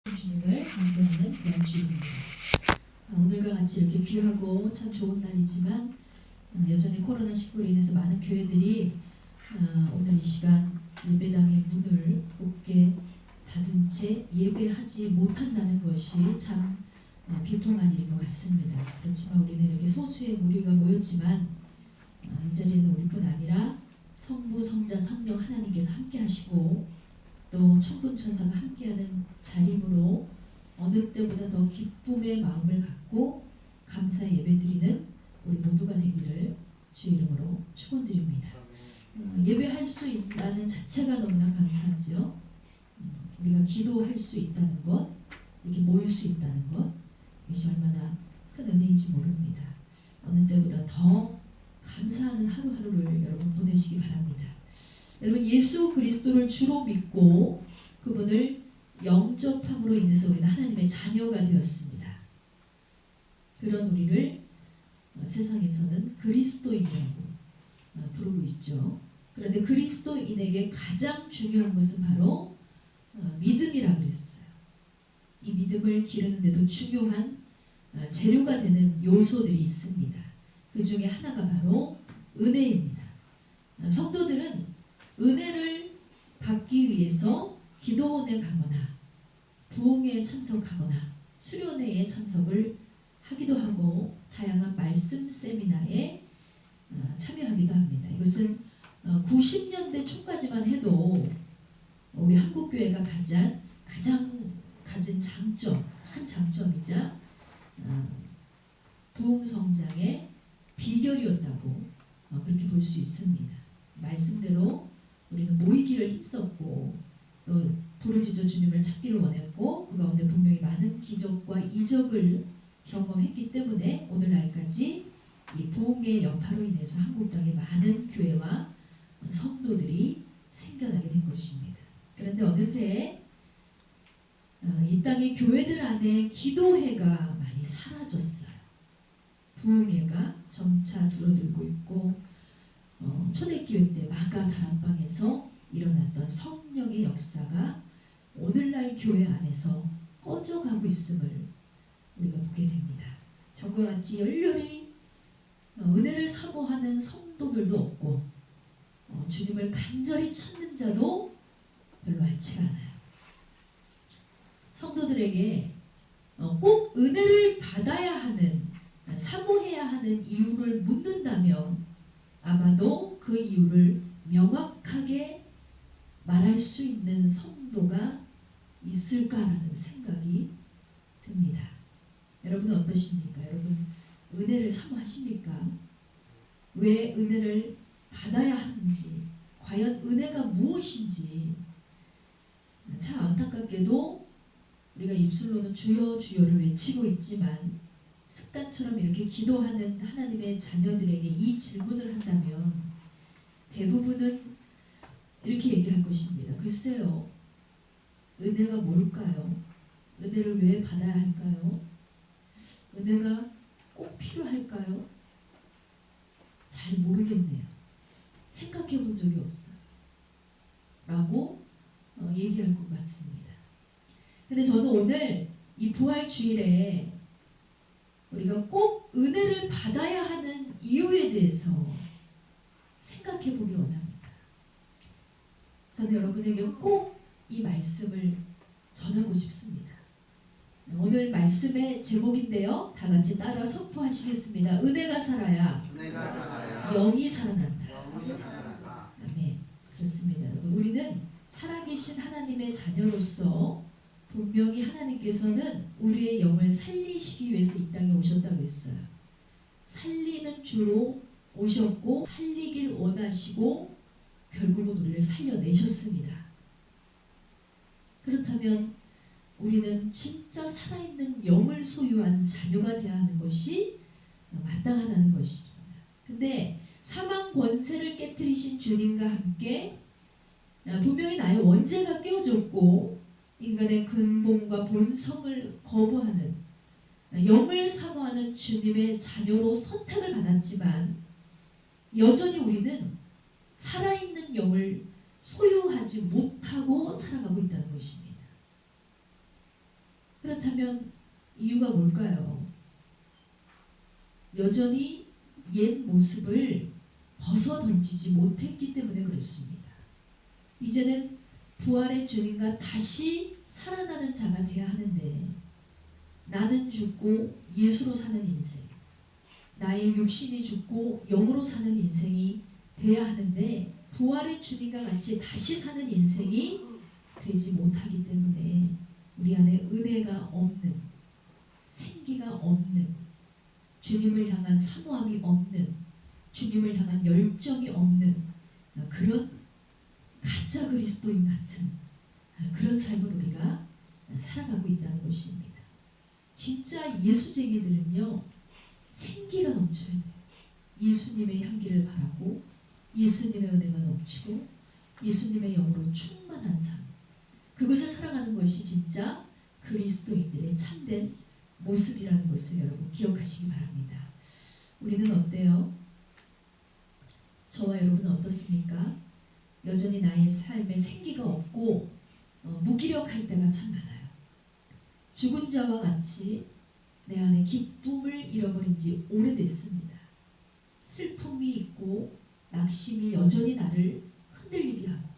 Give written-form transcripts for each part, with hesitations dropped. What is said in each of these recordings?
주님을 경배하는 그런 주일입니다. 오늘과 같이 이렇게 귀하고 참 좋은 날이지만 여전히 코로나19로 인해서 많은 교회들이 오늘 이 시간 예배당의 문을 굳게 닫은 채 예배하지 못한다는 것이 참 비통한 일인 것 같습니다. 그렇지만 우리는 이렇게 소수의 무리가 모였지만 이 자리에는 우리뿐 아니라 성부, 성자, 성령 하나님께서 함께 하시고 또 천군 천사가 함께하는 자리므로 어느 때보다 더 기쁨의 마음을 갖고 감사 예배드리는 우리 모두가 되기를 주의 이름으로 축원드립니다. 예배할 수 있다는 자체가 너무나 감사하죠. 우리가 기도할 수 있다는 것, 이렇게 모일 수 있다는 것, 이것이 얼마나 큰 은혜인지 모릅니다. 어느 때보다 더 감사하는 하루하루를 여러분 보내시기 바랍니다. 여러분, 예수 그리스도를 주로 믿고 그분을 영접함으로 인해서 우리는 하나님의 자녀가 되었습니다. 그런 우리를 세상에서는 그리스도인이라고 부르고 있죠. 그런데 그리스도인에게 가장 중요한 것은 바로 믿음이라고 그랬어요. 이 믿음을 기르는 데도 중요한 재료가 되는 요소들이 있습니다. 그 중에 하나가 바로 은혜입니다. 성도들은 은혜를 받기 위해서 기도원에 가거나 부흥회에 참석하거나 수련회에 참석을 하기도 하고 다양한 말씀 세미나에 참여하기도 합니다. 이것은 90년대 초까지만 해도 우리 한국교회가 가장 가진 장점, 큰 장점이자 부흥성장의 비결이었다고 그렇게 볼 수 있습니다. 말씀대로 우리는 모이기를 힘썼고 또 부르짖어 주님을 찾기를 원했고 그 가운데 분명히 많은 기적과 이적을 경험했기 때문에 오늘날까지 이 부흥의 여파로 인해서 한국 땅에 많은 교회와 성도들이 생겨나게 된 것입니다. 그런데 어느새 이 땅의 교회들 안에 기도회가 많이 사라졌어요. 부흥회가 점차 줄어들고 있고 초대교회 때 마가 다락방에서 일어났던 성령의 역사가 오늘날 교회 안에서 꺼져가고 있음을 우리가 보게 됩니다. 저와 같이 열렬히 은혜를 사모하는 성도들도 없고 주님을 간절히 찾는 자도 별로 많지가 않아요. 성도들에게 꼭 은혜를 받아야 하는, 사모해야 하는 이유를 묻는다면 아마도 그 이유를 명확하게 말할 수 있는 성도가 있을까라는 생각이 듭니다. 여러분은 어떠십니까? 여러분 은혜를 사모하십니까? 왜 은혜를 받아야 하는지, 과연 은혜가 무엇인지 참 안타깝게도 우리가 입술로는 주여 주여를 외치고 있지만 습관처럼 이렇게 기도하는 하나님의 자녀들에게 이 질문을 한다면 대부분은 이렇게 얘기할 것입니다. 글쎄요, 은혜가 뭘까요? 은혜를 왜 받아야 할까요? 은혜가 꼭 필요할까요? 잘 모르겠네요. 생각해 본 적이 없어요. 라고 얘기할 것 같습니다. 근데 저는 오늘 이 부활주일에 우리가 꼭 은혜를 받아야 하는 이유에 대해서 생각해 보기 원합니다. 저는 여러분에게 꼭 이 말씀을 전하고 싶습니다. 오늘 말씀의 제목인데요. 다 같이 따라 선포하시겠습니다. 은혜가 살아야 영이 살아난다. 아멘. 그렇습니다. 우리는 살아계신 하나님의 자녀로서 분명히 하나님께서는 우리의 영을 살리시기 위해서 이 땅에 오셨다고 했어요. 살리는 주로 오셨고 살리길 원하시고 결국은 우리를 살려내셨습니다. 그렇다면 우리는 진짜 살아있는 영을 소유한 자녀가 되어야 하는 것이 마땅하다는 것입니다. 근데 사망 권세를 깨뜨리신 주님과 함께 분명히 나의 원죄가 깨어졌고 인간의 근본과 본성을 거부하는 영을 사모하는 주님의 자녀로 선택을 받았지만 여전히 우리는 살아있는 영을 소유하지 못하고 살아가고 있다는 것입니다. 그렇다면 이유가 뭘까요? 여전히 옛 모습을 벗어던지지 못했기 때문에 그렇습니다. 이제는 부활의 주님과 다시 살아나는 자가 되어야 하는데, 나는 죽고 예수로 사는 인생, 나의 육신이 죽고 영으로 사는 인생이 되어야 하는데, 부활의 주님과 같이 다시 사는 인생이 되지 못하기 때문에 우리 안에 은혜가 없는, 생기가 없는, 주님을 향한 사모함이 없는, 주님을 향한 열정이 없는 그런 가짜 그리스도인 같은 그런 삶을 우리가 살아가고 있다는 것입니다. 진짜 예수쟁이들은요, 생기가 넘쳐야 돼요. 예수님의 향기를 바라고 예수님의 은혜가 넘치고 예수님의 영으로 충만한 삶, 그것을 살아가는 것이 진짜 그리스도인들의 참된 모습이라는 것을 여러분 기억하시기 바랍니다. 우리는 어때요? 저와 여러분은 어떻습니까? 여전히 나의 삶에 생기가 없고 무기력할 때가 참 많아요. 죽은 자와 같이 내 안에 기쁨을 잃어버린 지 오래됐습니다. 슬픔이 있고 낙심이 여전히 나를 흔들리게 하고,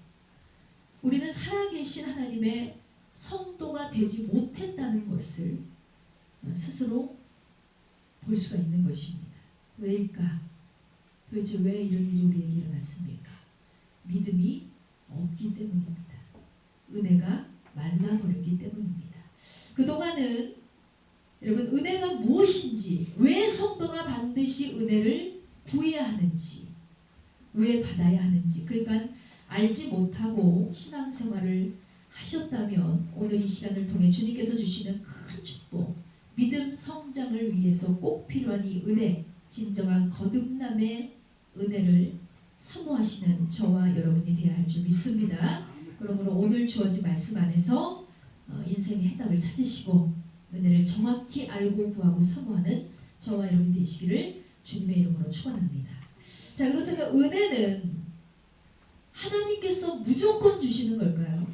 우리는 살아계신 하나님의 성도가 되지 못했다는 것을 스스로 볼 수가 있는 것입니다. 왜일까? 도대체 왜 이런 일이 우리에게 일어났습니까? 믿음이 없기 때문입니다. 은혜가 말라버렸기 때문입니다. 그동안은 여러분, 은혜가 무엇인지, 왜 성도가 반드시 은혜를 구해야 하는지, 왜 받아야 하는지, 그러니까 알지 못하고 신앙생활을 하셨다면 오늘 이 시간을 통해 주님께서 주시는 큰 축복, 믿음 성장을 위해서 꼭 필요한 이 은혜, 진정한 거듭남의 은혜를 사모하시는 저와 여러분이 되어야 할 줄 믿습니다. 그러므로 오늘 주어진 말씀 안에서 인생의 해답을 찾으시고 은혜를 정확히 알고 구하고 사모하는 저와 여러분 되시기를 주님의 이름으로 축원합니다. 자, 그렇다면 은혜는 하나님께서 무조건 주시는 걸까요?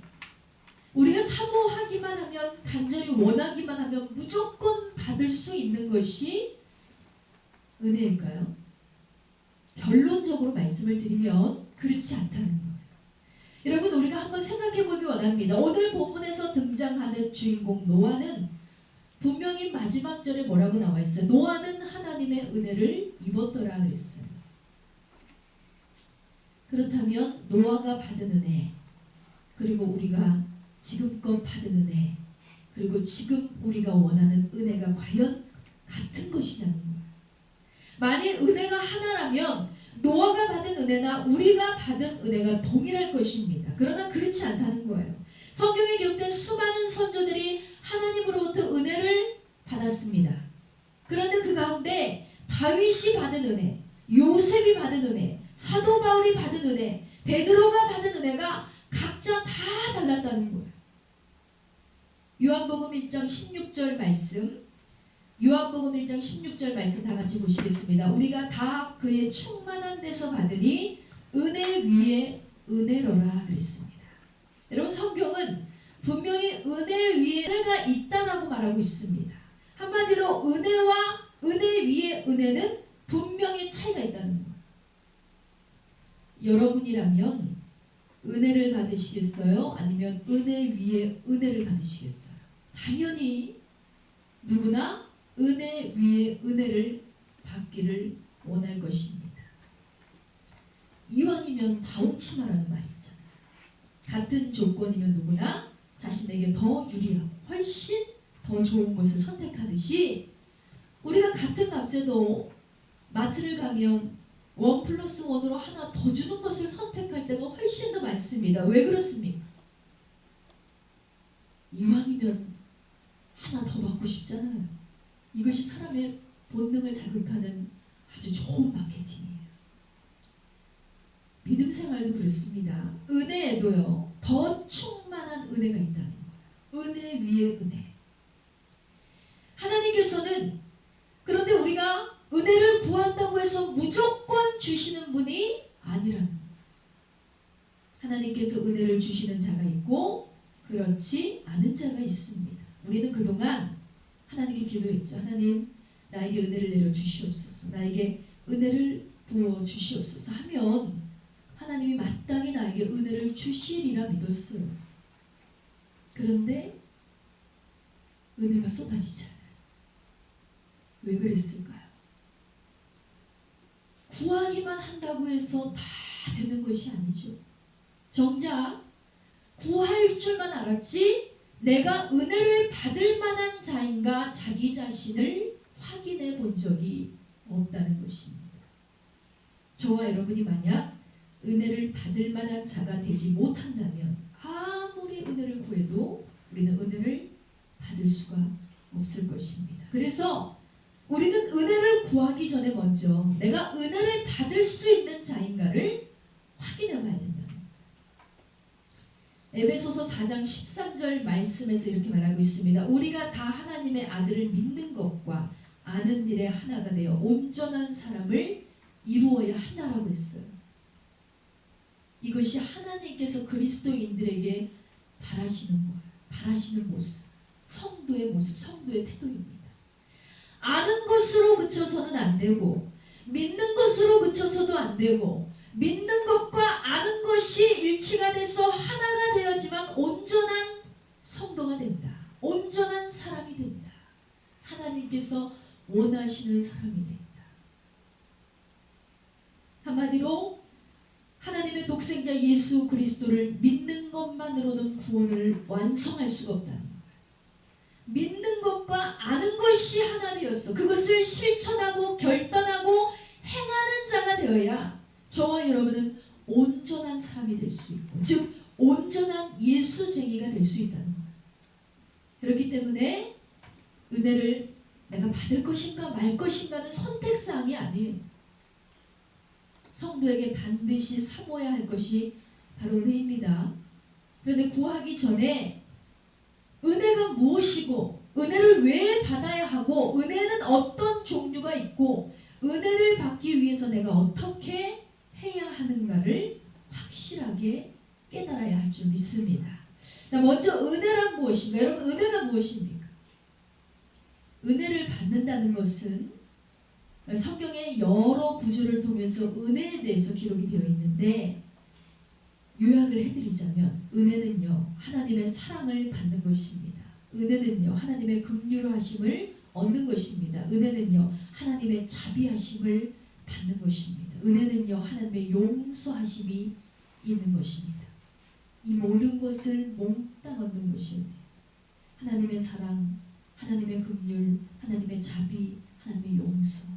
우리가 사모하기만 하면, 간절히 원하기만 하면 무조건 받을 수 있는 것이 은혜일까요? 결론적으로 말씀을 드리면 그렇지 않다는 거예요. 여러분, 우리가 한번 생각해 보기 원합니다. 오늘 본문에서 등장하는 주인공 노아는 분명히 마지막 절에 뭐라고 나와 있어요? 노아는 하나님의 은혜를 입었더라 그랬어요. 그렇다면 노아가 받은 은혜, 그리고 우리가 지금껏 받은 은혜, 그리고 지금 우리가 원하는 은혜가 과연 같은 것이냐는 거예요. 만일 은혜가 하나라면 노아가 받은 은혜나 우리가 받은 은혜가 동일할 것입니다. 그러나 그렇지 않다는 거예요. 성경에 기록된 수많은 선조들이 하나님으로부터 은혜를 받았습니다. 그런데 그 가운데 다윗이 받은 은혜, 요셉이 받은 은혜, 사도 바울이 받은 은혜, 베드로가 받은 은혜가 각자 다 달랐다는 거예요. 요한복음 1장 16절 말씀, 요한복음 1장 16절 말씀 다 같이 보시겠습니다. 우리가 다 그의 충만한 데서 받으니 은혜 위에 은혜로라 그랬습니다. 여러분, 성경은 분명히 은혜 위에 은혜가 있다라고 말하고 있습니다. 한마디로 은혜와 은혜 위에 은혜는 분명히 차이가 있다는 거예요. 여러분이라면 은혜를 받으시겠어요? 아니면 은혜 위에 은혜를 받으시겠어요? 당연히 누구나 은혜 위에 은혜를 받기를 원할 것입니다. 이왕이면 다홍치마라는 말이 있잖아요. 같은 조건이면 누구나 자신에게 더 유리하고 훨씬 더 좋은 것을 선택하듯이, 우리가 같은 값에도 마트를 가면 1+1으로 하나 더 주는 것을 선택할 때가 훨씬 더 많습니다. 왜 그렇습니까? 이왕이면 하나 더 받고 싶잖아요. 이것이 사람의 본능을 자극하는 아주 좋은 마케팅이에요. 믿음 생활도 그렇습니다. 은혜에도요, 더 충만한 은혜가 있다는 거예요. 은혜 위에 은혜. 하나님께서는, 그런데 우리가 은혜를 구한다고 해서 무조건 주시는 분이 아니라는 거예요. 하나님께서 은혜를 주시는 자가 있고 그렇지 않은 자가 있습니다. 우리는 그동안 하나님께 기도했죠. 하나님, 나에게 은혜를 내려 주시옵소서. 나에게 은혜를 부어 주시옵소서 하면 하나님이 마땅히 나에게 은혜를 주시리라 믿었어요. 그런데 은혜가 쏟아지잖아요. 왜 그랬을까요? 구하기만 한다고 해서 다 되는 것이 아니죠. 정작 구할 줄만 알았지 내가 은혜를 받을 만한 자인가 자기 자신을 확인해 본 적이 없다는 것입니다. 저와 여러분이 만약 은혜를 받을 만한 자가 되지 못한다면 아무리 은혜를 구해도 우리는 은혜를 받을 수가 없을 것입니다. 그래서 우리는 은혜를 구하기 전에 먼저 내가 은혜를 받을 수 있는 자인가를 확인해 봐야 된다. 에베소서 4장 13절 말씀에서 이렇게 말하고 있습니다. 우리가 다 하나님의 아들을 믿는 것과 아는 일에 하나가 되어 온전한 사람을 이루어야 한다라고 했어요. 이것이 하나님께서 그리스도인들에게 바라시는 거예요. 바라시는 모습, 성도의 모습, 성도의 태도입니다. 아는 것으로 그쳐서는 안 되고 믿는 것으로 그쳐서도 안 되고 믿는 것과 아는 것이 일치가 돼서 하나가 되어야지만 온전한 성도가 된다. 온전한 사람이 된다. 하나님께서 원하시는 사람이 된다. 한마디로 하나님의 독생자 예수 그리스도를 믿는 것만으로는 구원을 완성할 수가 없다는 거예요. 믿는 것과 아는 것이 하나 되었어. 그것을 실천하고 결단하고 행하는 자가 되어야 저와 여러분은 온전한 사람이 될 수 있고, 즉 온전한 예수쟁이가 될 수 있다는 거예요. 그렇기 때문에 은혜를 내가 받을 것인가 말 것인가는 선택사항이 아니에요. 성도에게 반드시 사모해야 할 것이 바로 은혜입니다. 그런데 구하기 전에 은혜가 무엇이고 은혜를 왜 받아야 하고 은혜는 어떤 종류가 있고 은혜를 받기 위해서 내가 어떻게 해야 하는가를 확실하게 깨달아야 할 줄 믿습니다. 자, 먼저 은혜란 무엇인가? 여러분, 은혜가 무엇입니까? 은혜를 받는다는 것은 성경의 여러 구절을 통해서 은혜에 대해서 기록이 되어 있는데 요약을 해드리자면 은혜는요 하나님의 사랑을 받는 것입니다. 은혜는요 하나님의 긍휼하심을 얻는 것입니다. 은혜는요 하나님의 자비하심을 받는 것입니다. 은혜는요 하나님의 용서하심이 있는 것입니다. 이 모든 것을 몽땅 얻는 것이 하나님의 사랑, 하나님의 긍휼, 하나님의 자비, 하나님의 용서,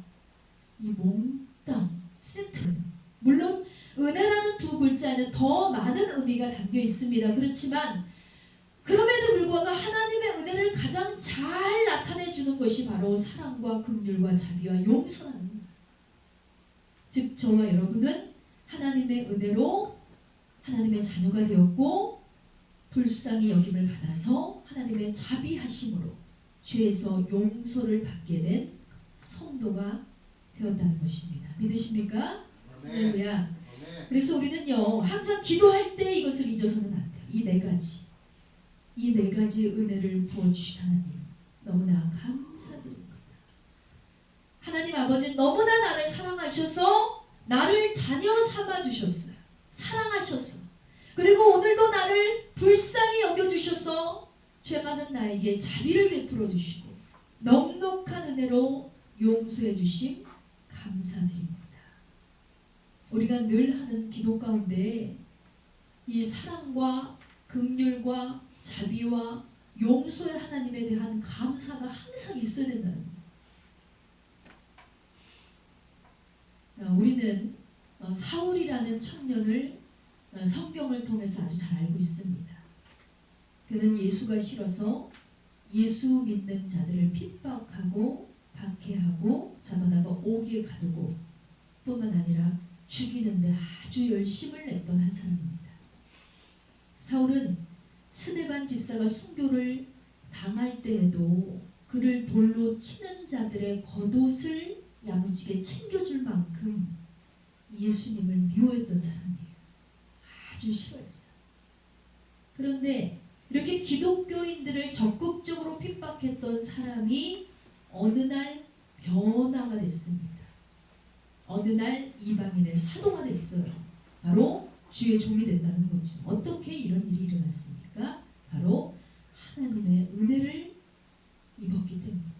이 몽땅 세트. 물론 은혜라는 두 글자에는 더 많은 의미가 담겨 있습니다. 그렇지만 그럼에도 불구하고 하나님의 은혜를 가장 잘 나타내주는 것이 바로 사랑과 긍휼과 자비와 용서라는 거예요. 즉 저와 여러분은 하나님의 은혜로 하나님의 자녀가 되었고 불쌍히 여김을 받아서 하나님의 자비하심으로 죄에서 용서를 받게 된 성도가 되었다는 것입니다. 믿으십니까? 할렐루야. 그래서 우리는요 항상 기도할 때 이것을 잊어서는 안 돼요. 이 네 가지 은혜를 부어주신 하나님 너무나 감사드립니다. 하나님 아버지 너무나 나를 사랑하셔서 나를 자녀 삼아주셨어요. 사랑하셨어. 그리고 오늘도 나를 불쌍히 여겨주셔서 죄 많은 나에게 자비를 베풀어 주시고 넉넉한 은혜로 용서해 주심 감사드립니다. 우리가 늘 하는 기도 가운데 이 사랑과 긍휼과 자비와 용서의 하나님에 대한 감사가 항상 있어야 된다는 거예요. 우리는 사울이라는 청년을 성경을 통해서 아주 잘 알고 있습니다. 그는 예수가 싫어서 예수 믿는 자들을 핍박하고 박해하고 잡아다가 옥에 가두고 뿐만 아니라 죽이는데 아주 열심을 냈던 한 사람입니다. 사울은 스데반 집사가 순교를 당할 때에도 그를 돌로 치는 자들의 겉옷을 야무지게 챙겨줄 만큼 예수님을 미워했던 사람이에요. 아주 싫어했어요. 그런데 이렇게 기독교인들을 적극적으로 핍박했던 사람이 어느 날 변화가 됐습니다. 어느 날 이방인의 사도가 됐어요. 바로 주의 종이 됐다는 거죠. 어떻게 이런 일이 일어났습니까? 바로 하나님의 은혜를 입었기 때문입니다.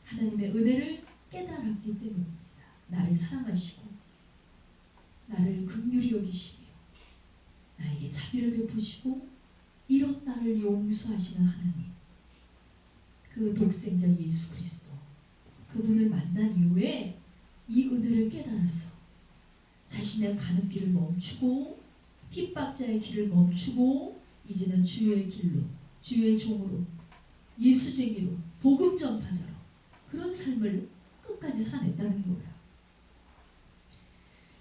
하나님의 은혜를 깨달았기 때문입니다. 나를 사랑하시고 나를 긍휼히 여기시며 나에게 자비를 베푸시고 이런 나를 용서하시는 하나님, 그 독생자 예수 그리스도, 그분을 만난 이후에 이 은혜를 깨달아서 자신의 가는 길을 멈추고 핍박자의 길을 멈추고 이제는 주의 길로, 주의 종으로, 예수쟁이로, 복음 전파자로 그런 삶을 끝까지 살아냈다는 거예요.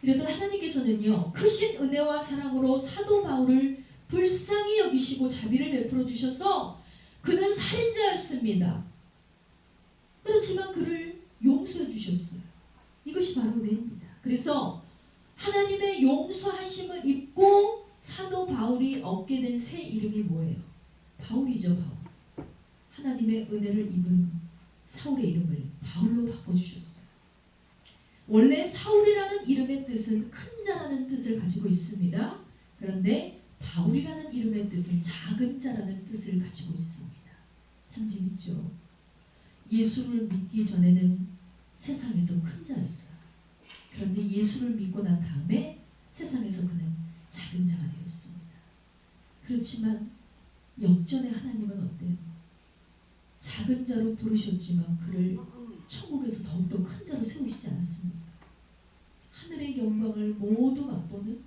그래도 하나님께서는요, 크신 은혜와 사랑으로 사도 바울을 불쌍히 여기시고 자비를 베풀어 주셔서 그는 살인자였습니다. 그렇지만 그를 용서해 주셨어요. 이것이 바로 은혜입니다. 그래서 하나님의 용서하심을 입고 사도 바울이 얻게 된 새 이름이 뭐예요? 바울이죠. 바울. 하나님의 은혜를 입은 사울의 이름을 바울로 바꿔주셨어요. 원래 사울이라는 이름의 뜻은 큰 자라는 뜻을 가지고 있습니다. 그런데 바울이라는 이름의 뜻은 작은 자라는 뜻을 가지고 있습니다. 참 재밌죠? 예수를 믿기 전에는 세상에서 큰 자였어요. 그런데 예수를 믿고 난 다음에 세상에서 그는 작은 자가 되었습니다. 그렇지만 역전의 하나님은 어때요? 작은 자로 부르셨지만 그를 천국에서 더욱더 큰 자로 세우시지 않았습니까? 하늘의 영광을 모두 맛보는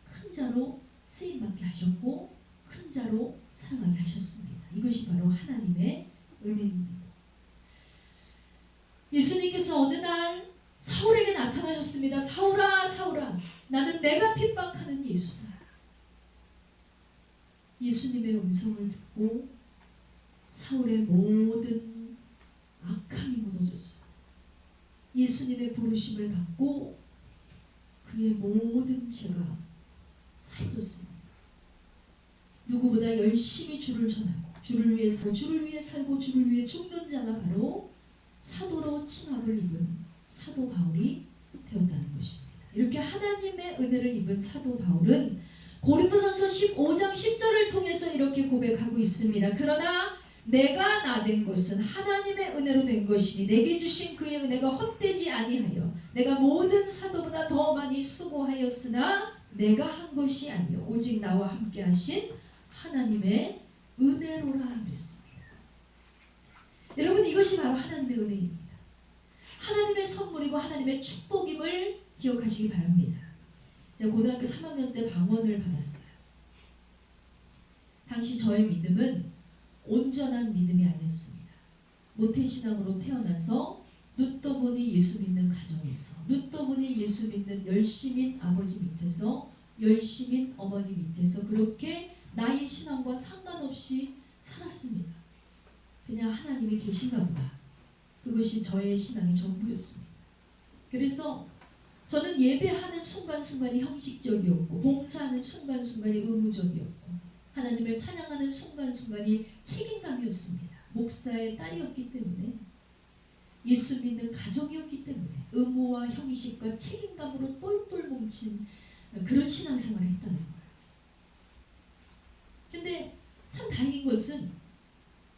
큰 자로 쓰임받게 하셨고 큰 자로 사랑하게 하셨습니다. 이것이 바로 하나님의 은혜입니다. 예수님께서 어느 날 사울에게 나타나셨습니다. 사울아, 사울아, 나는 내가 핍박하는 예수다. 예수님의 음성을 듣고 사울의 모든 악함이 무너졌어요. 예수님의 부르심을 받고 그의 모든 죄가 사해졌습니다. 누구보다 열심히 주를 전하고 주를 위해 살고 주를 위해 죽는 자가 바로 사도로 칭함을 입은 사도 바울이 되었다는 것입니다. 이렇게 하나님의 은혜를 입은 사도 바울은 고린도전서 15장 10절을 통해서 이렇게 고백하고 있습니다. 그러나 내가 나 된 것은 하나님의 은혜로 된 것이니 내게 주신 그의 은혜가 헛되지 아니하여 내가 모든 사도보다 더 많이 수고하였으나 내가 한 것이 아니요 오직 나와 함께 하신 하나님의 은혜로라 그랬습니다. 여러분, 이것이 바로 하나님의 은혜입니다. 하나님의 선물이고 하나님의 축복임을 기억하시기 바랍니다. 제가 고등학교 3학년 때 방언을 받았어요. 당시 저의 믿음은 온전한 믿음이 아니었습니다. 모태신앙으로 태어나서 눈떠보니 예수 믿는 가정에서, 눈떠보니 예수 믿는 열심인 아버지 밑에서, 열심인 어머니 밑에서 그렇게 나의 신앙과 상관없이 살았습니다. 그냥 하나님이 계신가 보다. 그것이 저의 신앙의 전부였습니다. 그래서 저는 예배하는 순간순간이 형식적이었고 봉사하는 순간순간이 의무적이었고 하나님을 찬양하는 순간순간이 책임감이었습니다. 목사의 딸이었기 때문에, 예수 믿는 가정이었기 때문에 의무와 형식과 책임감으로 똘똘 뭉친 그런 신앙생활을 했다는 거예요. 근데 참 다행인 것은,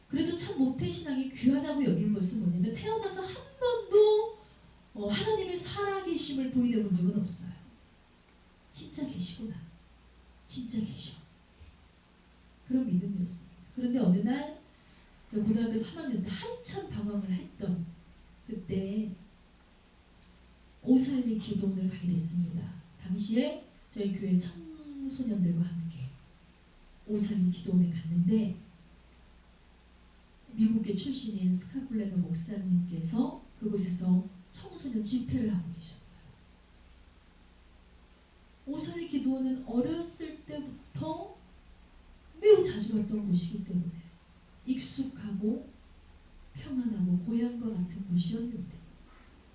그래도 참 모태신앙이 귀하다고 여긴 것은 뭐냐면 태어나서 한 번도 하나님의 살아계심을 부인해 본 적은 없어요. 진짜 계시구나. 진짜 계셔. 그런 믿음이었습니다. 그런데 어느 날 저 고등학교 3학년 때 한참 방황을 했던 그때 오살리 기도원을 가게 됐습니다. 당시에 저희 교회 청소년들과 함께 오살리 기도원에 갔는데 미국계 출신인 스카플레너 목사님께서 그곳에서 청소년 집회를 하고 계셨어요. 오살리 기도원은 어렸을 때부터 매우 자주 갔던 곳이기 때문에 익숙하고 평안하고 고향과 같은 곳이었는데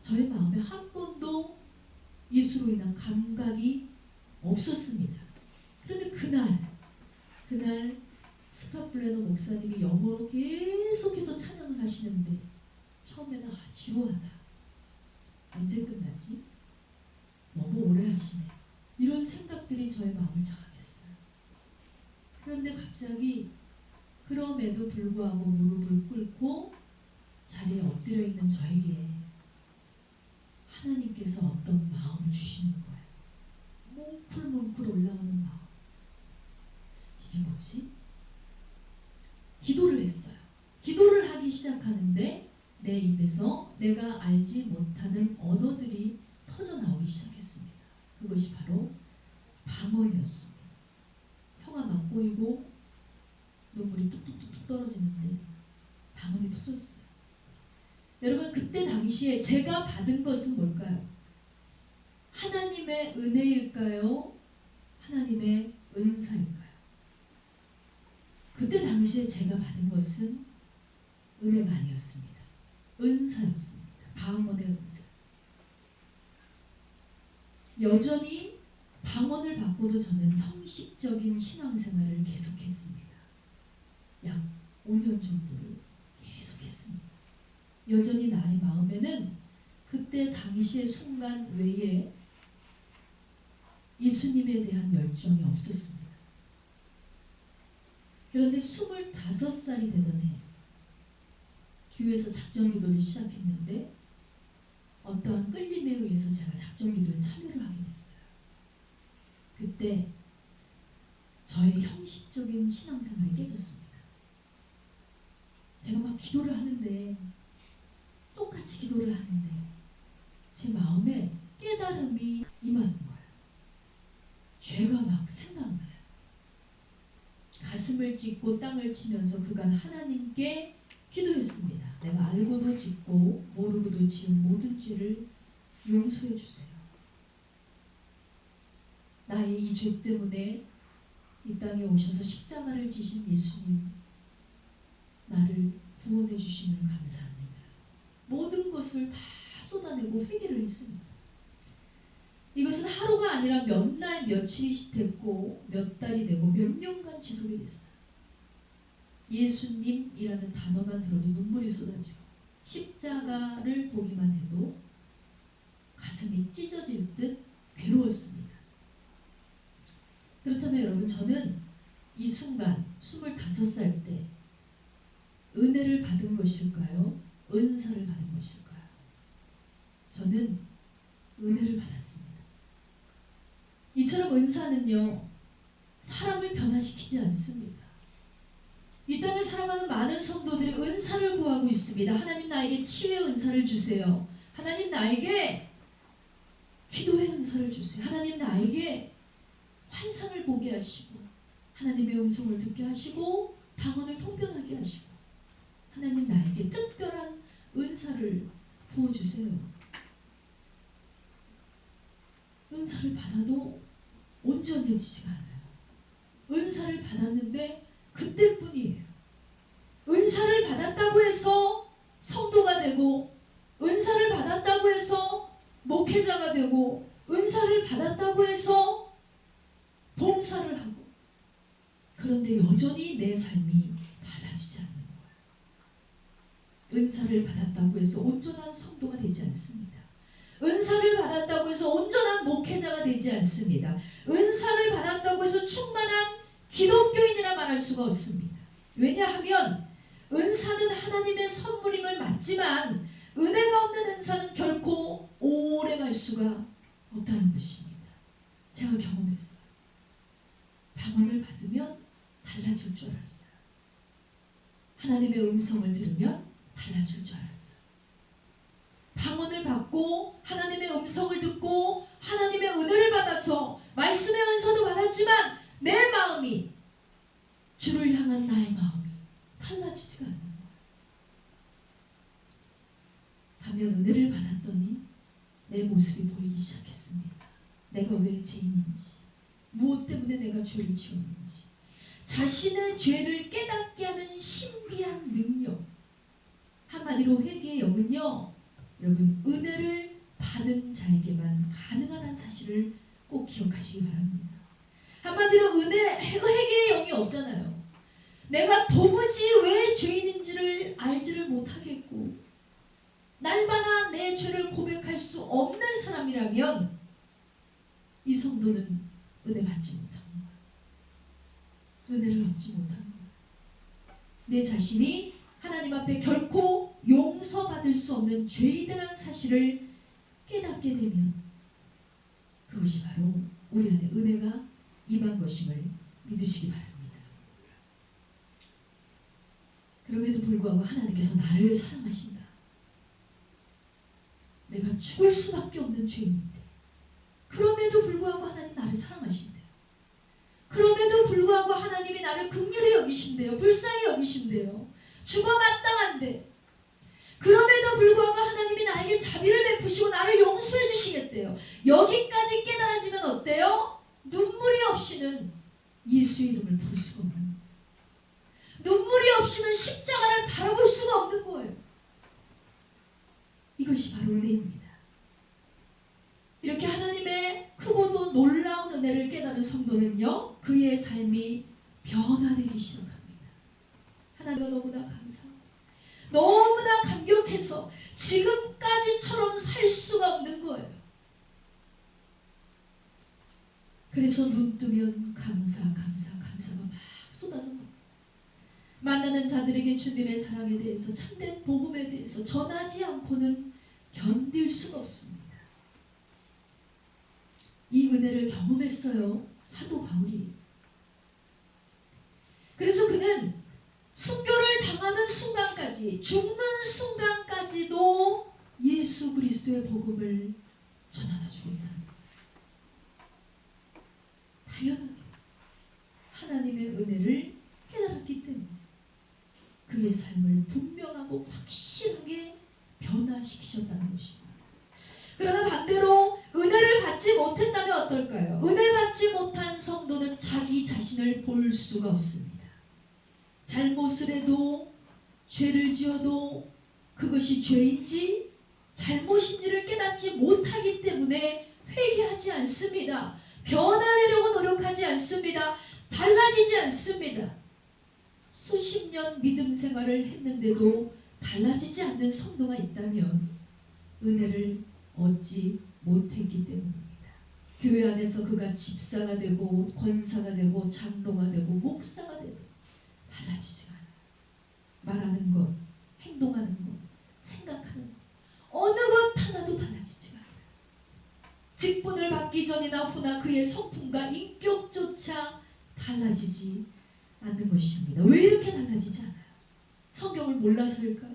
저의 마음에 한 번도 예수로 인한 감각이 없었습니다. 그런데 그날 스캇 블레너 목사님이 영어로 계속해서 찬양을 하시는데 처음에는 지루하다. 언제 끝나지? 너무 오래 하시네. 이런 생각들이 저의 마음을 장악했어요. 그런데 갑자기 그럼에도 불구하고 무릎을 꿇고 자리에 엎드려 있는 저에게 하나님께서 어떤 마음을 주시는 거예요. 뭉클뭉클 올라오는 마음. 이게 뭐지? 기도를 했어요. 기도를 하기 시작하는데 내 입에서 내가 알지 못하는 언어들이 터져나오기 시작했습니다. 그것이 바로 방언이었습니다. 혀가 막 꼬이고 눈물이 뚝뚝뚝뚝 떨어지는데 방언이 터졌어요. 여러분, 그때 당시에 제가 받은 것은 뭘까요? 하나님의 은혜일까요? 하나님의 은사일까요? 그때 당시에 제가 받은 것은 은혜가 아니었습니다. 은사였습니다. 방언의 은사. 여전히 방언을 받고도 저는 형식적인 신앙생활을 계속했습니다. 약 5년 정도를 계속했습니다. 여전히 나의 마음에는 그때 당시의 순간 외에 예수님에 대한 열정이 없었습니다. 그런데 25살이 되던 해 교회에서 작정기도를 시작했는데 어떠한 끌림에 의해서 제가 작정기도에 참여를 하게 됐어요. 그때 저의 형식적인 신앙생활이 깨졌습니다. 제가 막 기도를 하는데 똑같이 기도를 하는데 제 마음에 깨달음이 임하는 거예요. 죄가 막 생각나요. 가슴을 찢고 땅을 치면서 그간 하나님께 기도했습니다. 내가 알고도 짓고 모르고도 지은 모든 죄를 용서해 주세요. 나의 이 죄 때문에 이 땅에 오셔서 십자가를 지신 예수님, 나를 구원해 주시면 감사합니다. 모든 것을 다 쏟아내고 회개를 했습니다. 이것은 하루가 아니라 몇 날, 며칠이 됐고 몇 달이 되고 몇 년간 지속이 됐어요. 예수님이라는 단어만 들어도 눈물이 쏟아지고 십자가를 보기만 해도 가슴이 찢어질 듯 괴로웠습니다. 그렇다면 여러분, 저는 이 순간 25살 때 은혜를 받은 것일까요? 은사를 받은 것일까요? 저는 은혜를 받았습니다. 이처럼 은사는요, 사람을 변화시키지 않습니다. 이 땅을 살아가는 많은 성도들이 은사를 구하고 있습니다. 하나님, 나에게 치유의 은사를 주세요. 하나님, 나에게 기도의 은사를 주세요. 하나님, 나에게 환상을 보게 하시고 하나님의 음성을 듣게 하시고 방언을 통변하게 하시고 하나님, 나에게 특별한 은사를 부어주세요. 은사를 받아도 온전해지지가 않아요. 은사를 받았는데 그때뿐이에요. 은사를 받았다고 해서 성도가 되고, 은사를 받았다고 해서 목회자가 되고, 은사를 받았다고 해서 봉사를 하고, 그런데 여전히 내 삶이 달라지지 않는 거예요. 은사를 받았다고 해서 온전한 성도가 되지 않습니다. 은사를 받았다고 해서 온전한 목회자가 되지 않습니다. 은사를 받았다고 해서 충만한 기독교인이라 말할 수가 없습니다. 왜냐하면 은사는 하나님의 선물임을 맞지만 은혜가 없는 은사는 결코 오래 갈 수가 없다는 것입니다. 제가 경험했어요. 방언을 받으면 달라질 줄 알았어요. 하나님의 음성을 들으면 달라질 줄 알았어요. 방언을 받고 하나님의 음성을 듣고 하나님의 은혜를 받아서 말씀의 은사도 받았지만 내 마음이, 주를 향한 나의 마음이 달라지지가 않는 거예요. 반면 은혜를 받았더니 내 모습이 보이기 시작했습니다. 내가 왜 죄인인지, 무엇 때문에 내가 죄를 지었는지, 자신의 죄를 깨닫게 하는 신비한 능력, 한마디로 회개의 영은요, 여러분, 은혜를 받은 자에게만 가능하다는 사실을 꼭 기억하시기 바랍니다. 한마디로 회개의 영이 없잖아요. 내가 도무지 왜 죄인인지를 알지를 못하겠고 날마다 내 죄를 고백할 수 없는 사람이라면 이 성도는 은혜 받지 못하는 거야. 은혜를 얻지 못하는 거야. 내 자신이 하나님 앞에 결코 용서받을 수 없는 죄인이라는 사실을 깨닫게 되면 그것이 바로 우리 안에 은혜가 임한 것임을 믿으시기 바랍니다. 그럼에도 불구하고 하나님께서 나를 사랑하신다. 내가 죽을 수밖에 없는 죄인인데 그럼에도 불구하고 하나님 나를 사랑하신대요. 그럼에도 불구하고 하나님이 나를 긍휼히 여기신대요. 불쌍히 여기신대요. 죽어 마땅한데 그럼에도 불구하고 하나님이 나에게 자비를 베푸시고 나를 용서해 주시겠대요. 여기까지 깨달아지면 어때요? 눈물이 없이는 예수의 이름을 부를 수가 없는 거예요. 눈물이 없이는 십자가를 바라볼 수가 없는 거예요. 이것이 바로 은혜입니다. 이렇게 하나님의 크고도 놀라운 은혜를 깨달은 성도는요, 그의 삶이 변화되기 시작합니다. 하나님과 너무나 감사하고 너무나 감격해서 지금까지처럼 살 수가 없는 거예요. 그래서 눈 뜨면 감사가 막 쏟아져 나옵니다. 만나는 자들에게 주님의 사랑에 대해서 참된 복음에 대해서 전하지 않고는 견딜 수가 없습니다. 이 은혜를 경험했어요. 사도 바울이. 그래서 그는 순교를 당하는 순간까지, 죽는 순간까지도 예수 그리스도의 복음을 전하다 죽었다는 거예요. 당연하게 하나님의 은혜를 깨달았기 때문에 그의 삶을 분명하고 확실하게 변화시키셨다는 것입니다. 그러나 반대로 은혜를 받지 못했다면 어떨까요? 은혜 받지 못한 성도는 자기 자신을 볼 수가 없습니다. 잘못을 해도 죄를 지어도 그것이 죄인지 잘못인지를 깨닫지 못하기 때문에 회개하지 않습니다. 변화되려고 노력하지 않습니다. 달라지지 않습니다. 수십 년 믿음 생활을 했는데도 달라지지 않는 성도가 있다면 은혜를 얻지 못했기 때문입니다. 교회 안에서 그가 집사가 되고 권사가 되고 장로가 되고 목사가 되고 달라지지 않아요. 말하는 것, 행동하는 것, 생각하는 것, 어느 것 하나도 달라지지 않아요. 직분을 받기 전이나 후나 그의 성품과 인격조차 달라지지 않는 것입니다. 왜 이렇게 달라지지 않아요? 성경을 몰라서일까요?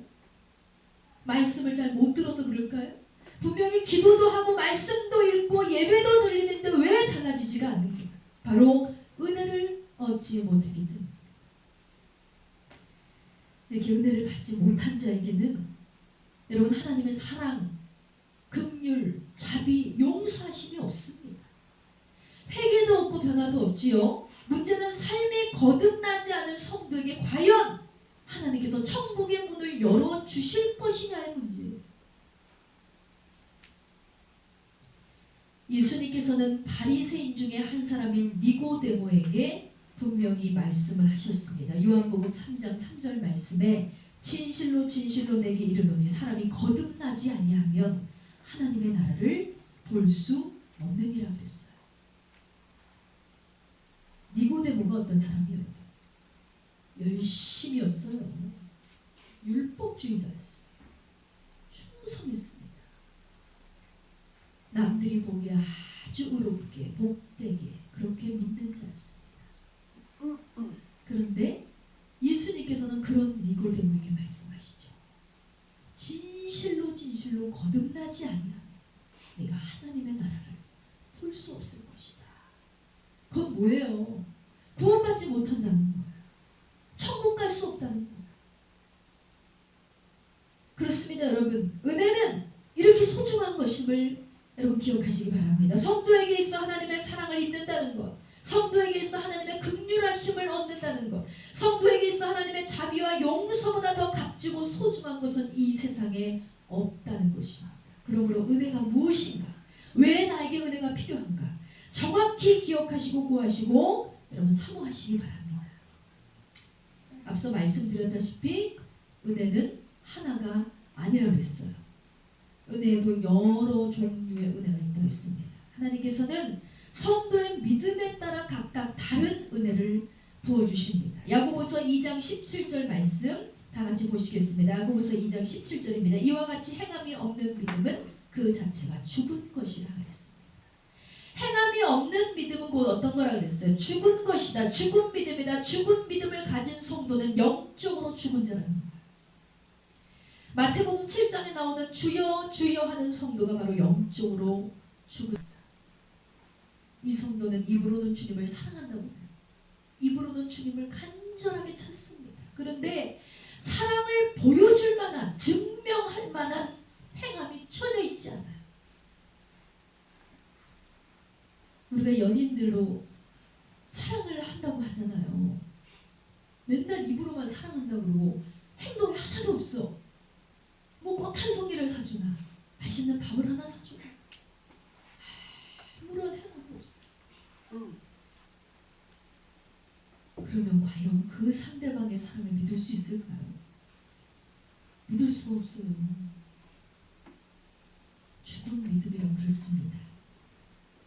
말씀을 잘 못 들어서 그럴까요? 분명히 기도도 하고 말씀도 읽고 예배도 드리는데 왜 달라지지가 않는 거예요? 바로 은혜를 얻지 못하기 때문입니다. 이렇게 은혜를 받지 못한 자에게는 여러분 하나님의 사랑, 긍휼, 자비, 용서하심이 없습니다. 회개도 없고 변화도 없지요. 문제는 삶이 거듭나지 않은 성도에게 과연 하나님께서 천국의 문을 열어주실 것이냐의 문제예요. 예수님께서는 바리새인 중에 한 사람인 니고데모에게 분명히 말씀을 하셨습니다. 요한복음 3장 3절 말씀에 진실로 진실로 내게 이르노니 사람이 거듭나지 아니하면 하나님의 나라를 볼 수 없느니라 그랬어요. 니고데모가 어떤 사람이에요? 열심이었어요. 율법주의자였어요. 충성했습니다. 남들이 보기에 아주 의롭게 복되게 그렇게 믿는 자였습니다. 그런데 예수님께서는 그런 니고데모에게 말씀하시죠. 진실로 진실로 거듭나지 아니하면 내가 하나님의 나라를 볼 수 없을 것이다. 그건 뭐예요? 구원받지 못한다는 거예요. 천국 갈 수 없다는 거예요. 그렇습니다, 여러분. 은혜는 이렇게 소중한 것임을 여러분 기억하시기 바랍니다. 성도에게 있어 하나님의 사랑을 입는다는 것, 성도에게 있어 하나님의 긍휼하심을 얻는다는 것, 성도에게 있어 하나님의 자비와 용서보다 더 값지고 소중한 것은 이 세상에 없다는 것입니다. 그러므로 은혜가 무엇인가? 왜 나에게 은혜가 필요한가? 정확히 기억하시고 구하시고 여러분 사모하시기 바랍니다. 앞서 말씀드렸다시피 은혜는 하나가 아니라 그랬어요. 은혜에도 여러 종류의 은혜가 있다고 했습니다. 하나님께서는 성도의 믿음에 따라 각각 다른 은혜를 부어주십니다. 야고보서 2장 17절 말씀 다 같이 보시겠습니다. 야고보서 2장 17절입니다. 이와 같이 행함이 없는 믿음은 그 자체가 죽은 것이라 그랬습니다. 행함이 없는 믿음은 곧 어떤 거라 그랬어요? 죽은 것이다. 죽은 믿음이다. 죽은 믿음을 가진 성도는 영적으로 죽은 자라는 거예요. 마태복음 7장에 나오는 주여 주여 하는 성도가 바로 영적으로 죽은 자다. 이 성도는 입으로는 주님을 사랑한다고 해요. 입으로는 주님을 간절하게 찾습니다. 그런데 사랑을 보여줄 만한, 증명할 만한 행함이 전혀 있지 않아요. 우리가 연인들로 사랑을 한다고 하잖아요. 맨날 입으로만 사랑한다고 그러고 행동이 하나도 없어. 뭐 꽃 한 송이를 사주나 맛있는 밥을 하나 사주나 아무런 행함도 없어요. 그러면 과연 그 상대방의 사랑을 믿을 수 있을까요? 믿을 수가 없어요. 죽은 믿음이란 그렇습니다.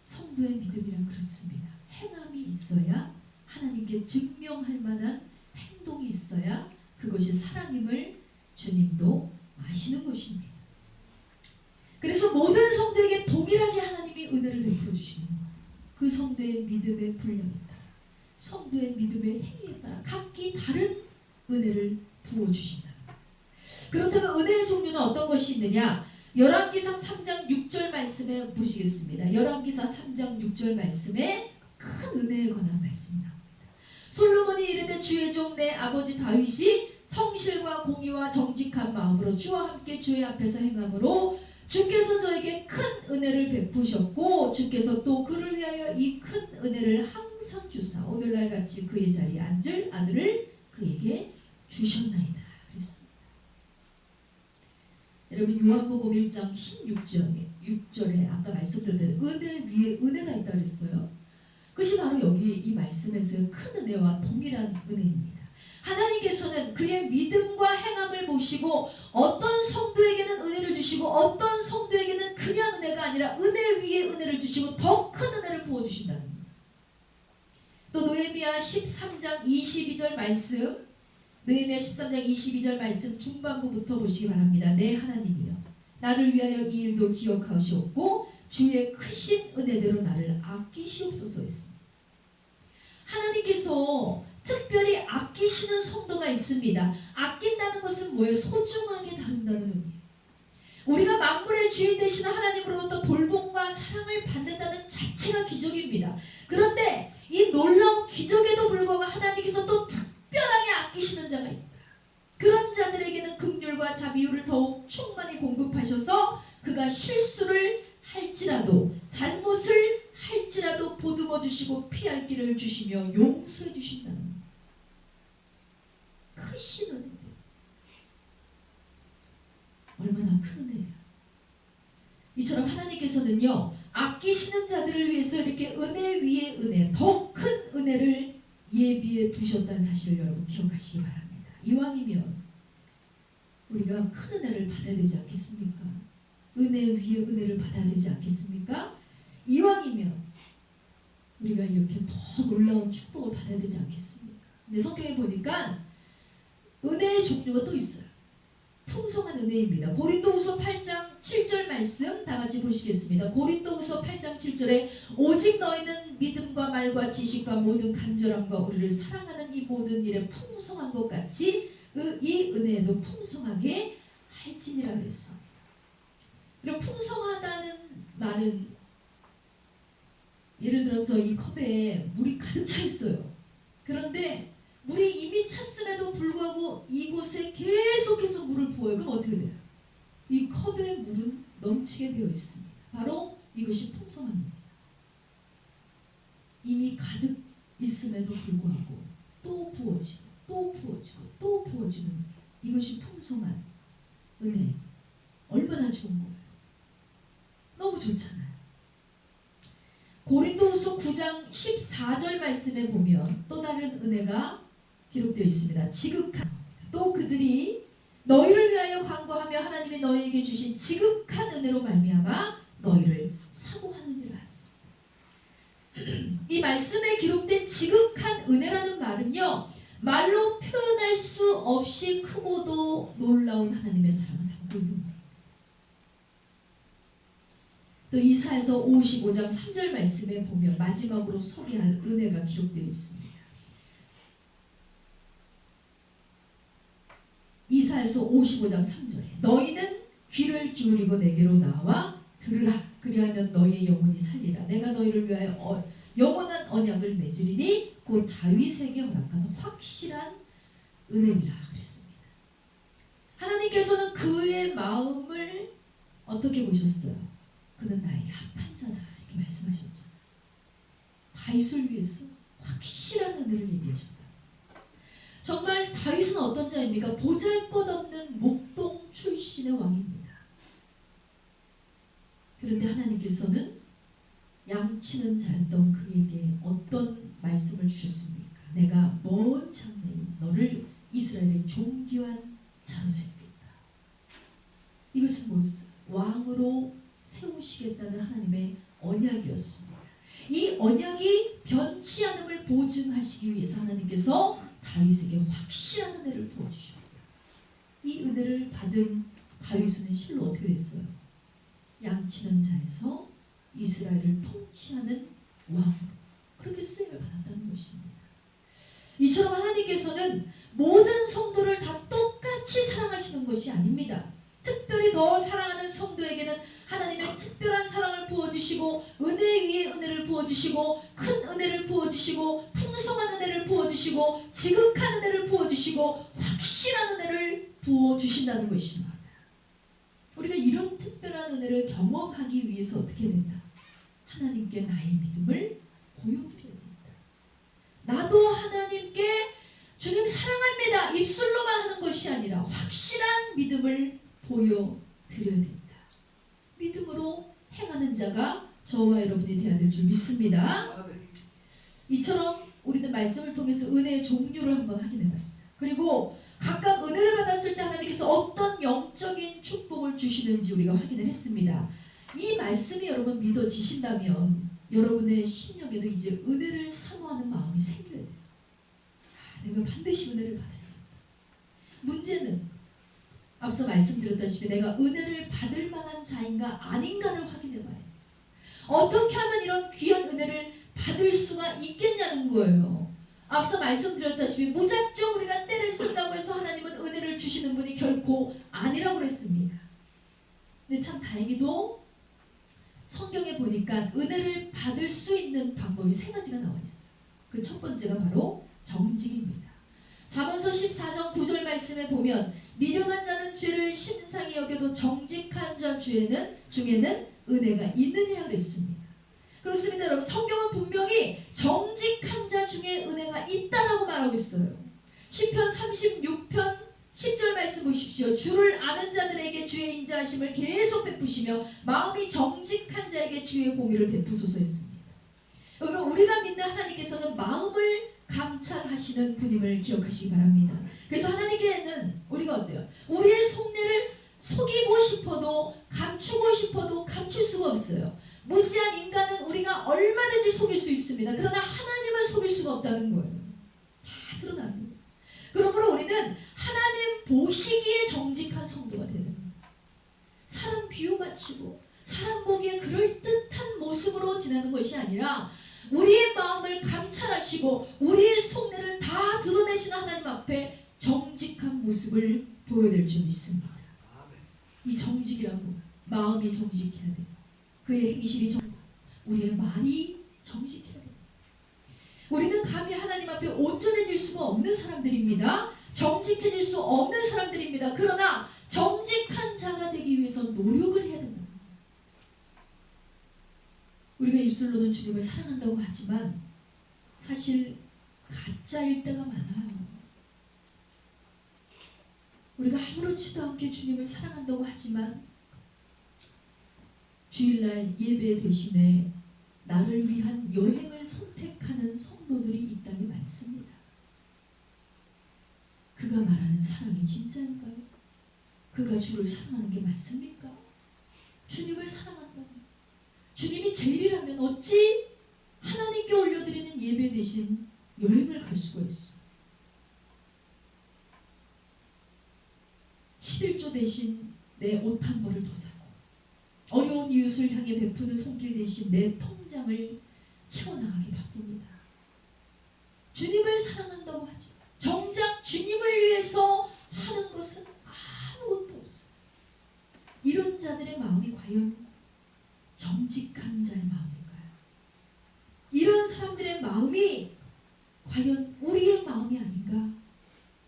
성도의 믿음이란 그렇습니다. 행함이 있어야, 하나님께 증명할 만한 행동이 있어야 그것이 사랑임을 주님도 아시는 것입니다. 그래서 모든 성도에게 동일하게 하나님이 은혜를 베풀어 주시는 거예요. 그 성도의 믿음의 분량에 따라, 성도의 믿음의 행위에 따라 각기 다른 은혜를 부어주신다. 그렇다면 은혜의 종류는 어떤 것이 있느냐? 열왕기상 3장 6절 말씀에 보시겠습니다. 열왕기상 3장 6절 말씀에 큰 은혜에 관한 말씀이 나옵니다. 솔로몬이 이르되 주의 종 내 아버지 다윗이 성실과 공의와 정직한 마음으로 주와 함께 주의 앞에서 행함으로 주께서 저에게 큰 은혜를 베푸셨고 주께서 또 그를 위하여 이 큰 은혜를 항상 주사 오늘날 같이 그의 자리에 앉을 아들을 그에게 주셨나이다. 그랬습니다. 여러분 요한복음 1장 16절에 아까 말씀드린 은혜 위에 은혜가 있다고 했어요. 그것이 바로 여기 이 말씀에서의 큰 은혜와 동일한 은혜입니다. 하나님께서는 그의 믿음과 행함을 보시고 어떤 성도에게는 은혜를 주시고 어떤 성도에게는 그냥 은혜가 아니라 은혜 위에 은혜를 주시고 더 큰 은혜를 부어주신다는 겁니다. 또 느헤미야 13장 22절 말씀, 느헤미야 13장 22절 말씀 중반부부터 보시기 바랍니다. 내 하나님이여 나를 위하여 이 일도 기억하시옵고 주의 크신 은혜대로 나를 아끼시옵소서 했습니다. 하나님께서 특별히 아끼시는 성도가 있습니다. 아낀다는 것은 뭐예요? 소중하게 다룬다는 의미예요. 우리가 만물의 주인 되시는 하나님으로부터 돌봄과 사랑을 받는다는 자체가 기적입니다. 그런데 이 놀라운 기적에도 불구하고 하나님께서 또 특별하게 아끼시는 자가 있다. 그런 자들에게는 긍휼과 자비율을 더욱 충만히 공급하셔서 그가 실수를 할지라도 잘못을 할지라도 보듬어 주시고 피할 길을 주시며 용서해 주신다는 겁니다. 크신 은혜입니다. 얼마나 큰 은혜예요. 이처럼 하나님께서는요 아끼시는 자들을 위해서 이렇게 은혜 위에 은혜, 더 큰 은혜를 예비해 두셨다는 사실을 여러분 기억하시기 바랍니다. 이왕이면 우리가 큰 은혜를 받아야 되지 않겠습니까? 은혜 위에 은혜를 받아야 되지 않겠습니까? 이왕이면 우리가 이렇게 더 놀라운 축복을 받아야 되지 않겠습니까? 근데 성경에 보니까 은혜의 종류가 또 있어요. 풍성한 은혜입니다. 고린도후서 8장 7절 말씀 다 같이 보시겠습니다. 고린도후서 8장 7절에 오직 너희는 믿음과 말과 지식과 모든 간절함과 우리를 사랑하는 이 모든 일에 풍성한 것 같이 이 은혜에도 풍성하게 할지니라 그랬어. 그리고 풍성하다는 말은 예를 들어서 이 컵에 물이 가득 차 있어요. 그런데 물이 이미 찼음에도 불구하고 이곳에 계속해서 물을 부어요. 그럼 어떻게 돼요? 이 컵에 물은 넘치게 되어 있습니다. 바로 이것이 풍성합니다. 이미 가득 있음에도 불구하고 또 부어지고 또 부어지고 또 부어지는 이것이 풍성한 은혜. 얼마나 좋은 거예요. 너무 좋잖아요. 고린도후서 9장 14절 말씀에 보면 또 다른 은혜가 기록되어 있습니다. 지극한 또 그들이 너희를 위하여 간구하며 하나님이 너희에게 주신 지극한 은혜로 말미암아 너희를 사모하느니라 하였습니다. 이 말씀에 기록된 지극한 은혜라는 말은요, 말로 표현할 수 없이 크고도 놀라운 하나님의 사랑을 담고 있는 거예요. 또 이사야서 55장 3절 말씀에 보면 마지막으로 소개할 은혜가 기록되어 있습니다. 이사야서 55장 3절에 너희는 귀를 기울이고 내게로 나와 들으라. 그리하면 너희의 영혼이 살리라. 내가 너희를 위하여 영원한 언약을 맺으리니 곧 다윗에게 허락한 확실한 은혜니라 그랬습니다. 하나님께서는 그의 마음을 어떻게 보셨어요? 그는 나에게 합한 자다 이렇게 말씀하셨죠. 다윗을 위해서 확실한 은혜를 얘기하셨다. 정말 다윗은 어떤 자입니까? 보잘것없는 목동 출신의 왕입니다. 그런데 하나님께서는 양치는 자였던 그에게 어떤 말씀을 주셨습니까? 내가 먼 장래에 너를 이스라엘의 존귀한 자로 세우겠다. 이것은 뭐였어요? 왕으로 세우시겠다는 하나님의 언약이었습니다. 이 언약이 변치 않음을 보증하시기 위해서 하나님께서 다윗에게 확실한 은혜를 부어주셨다. 이 은혜를 받은 다윗은 실로 어떻게 됐어요? 양치는 자에서 이스라엘을 통치하는 왕으로 그렇게 쓰임을 받았다는 것입니다. 이처럼 하나님께서는 모든 성도를 다 똑같이 사랑하시는 것이 아닙니다. 특별히 더 사랑하는 성도에게는 하나님의 특별한 사랑을 부어주시고 은혜 위에 은혜를 부어주시고 큰 은혜를 부어주시고 풍성한 은혜를 부어주시고 지극한 은혜를 부어주시고 확실한 은혜를 부어주신다는 것입니다. 우리가 이런 특별한 은혜를 경험하기 위해서 어떻게 된다? 하나님께 나의 믿음을 보여드려야 된다. 나도 하나님께 주님 사랑합니다 입술로만 하는 것이 아니라 확실한 믿음을 보여드려야 된다. 믿음으로 행하는 자가 저와 여러분이 되어야 될 줄 믿습니다. 이처럼 우리는 말씀을 통해서 은혜의 종류를 한번 확인해 봤어요. 그리고 각각 은혜를 받았을 때 하나님께서 어떤 영적인 축복을 주시는지 우리가 확인을 했습니다. 이 말씀이 여러분 믿어지신다면 여러분의 심령에도 이제 은혜를 사모하는 마음이 생겨야 돼요. 내가 반드시 은혜를 받아야겠다. 문제는 앞서 말씀드렸다시피 내가 은혜를 받을 만한 자인가 아닌가를 확인해 봐야 돼요. 어떻게 하면 이런 귀한 은혜를 받을 수가 있겠냐는 거예요. 앞서 말씀드렸다시피 무작정 우리가 때를 쓴다고 해서 하나님은 은혜를 주시는 분이 결코 아니라고 그랬습니다. 근데 참 다행히도 성경에 보니까 은혜를 받을 수 있는 방법이 3가지가 나와 있어요. 그 첫 번째가 바로 정직입니다. 잠언서 14장 9절 말씀에 보면 미련한 자는 죄를 심상히 여겨도 정직한 자 중에는 은혜가 있느니라 그랬습니다. 그렇습니다. 여러분 성경은 분명히 정직한 자 중에 은혜가 있다라고 말하고 있어요. 시편 36편 10절 말씀 보십시오. 주를 아는 자들에게 주의 인자하심을 계속 베푸시며 마음이 정직한 자에게 주의 공의를 베푸소서 했습니다. 여러분 우리가 믿는 하나님께서는 마음을 감찰하시는 분임을 기억하시기 바랍니다. 그래서 하나님께는 우리가 어때요? 우리의 속내를 속이고 싶어도 감추고 싶어도 감출 수가 없어요. 무지한 인간은 우리가 얼마든지 속일 수 있습니다. 그러나 하나님은 속일 수가 없다는 거예요. 다 드러납니다. 그러므로 우리는 하나님 보시기에 정직한 성도가 되는 거예요. 사람 비유 맞추고 사람 보기에 그럴듯한 모습으로 지내는 것이 아니라 우리의 마음을 감찰하시고 우리의 속내를 다 드러내시는 하나님 앞에 정직한 모습을 보여야 줄 믿습니다. 이 정직이라고 마음이 정직해야 돼요. 그의 행실이 정직해야 돼요. 우리의 말이 정직해야 돼요. 우리는 감히 하나님 앞에 온전해질 수가 없는 사람들입니다. 정직해질 수 없는 사람들입니다. 그러나 정직한 자가 되기 위해서 노력을 해야 된다. 우리가 입술로는 주님을 사랑한다고 하지만 사실 가짜일 때가 많아요. 우리가 아무렇지도 않게 주님을 사랑한다고 하지만 주일날 예배 대신에 나를 위한 여행을 선택하는 성도들이 이 땅에 많습니다. 그가 말하는 사랑이 진짜인가요? 그가 주를 사랑하는 게 맞습니까? 주님을 사랑한다면, 주님이 제일이라면 어찌 하나님께 올려드리는 예배 대신 여행을 갈 수가 있어? 11조 대신 내 옷 한 벌을 더 사고, 어려운 이웃을 향해 베푸는 손길 대신 내 통장을 채워나가기 바쁩니다. 주님을 사랑한다고 하지 정작 주님을 위해서 하는 것은 아무것도 없어. 이런 자들의 마음이 과연 정직한 자의 마음일까요? 이런 사람들의 마음이 과연 우리의 마음이 아닌가?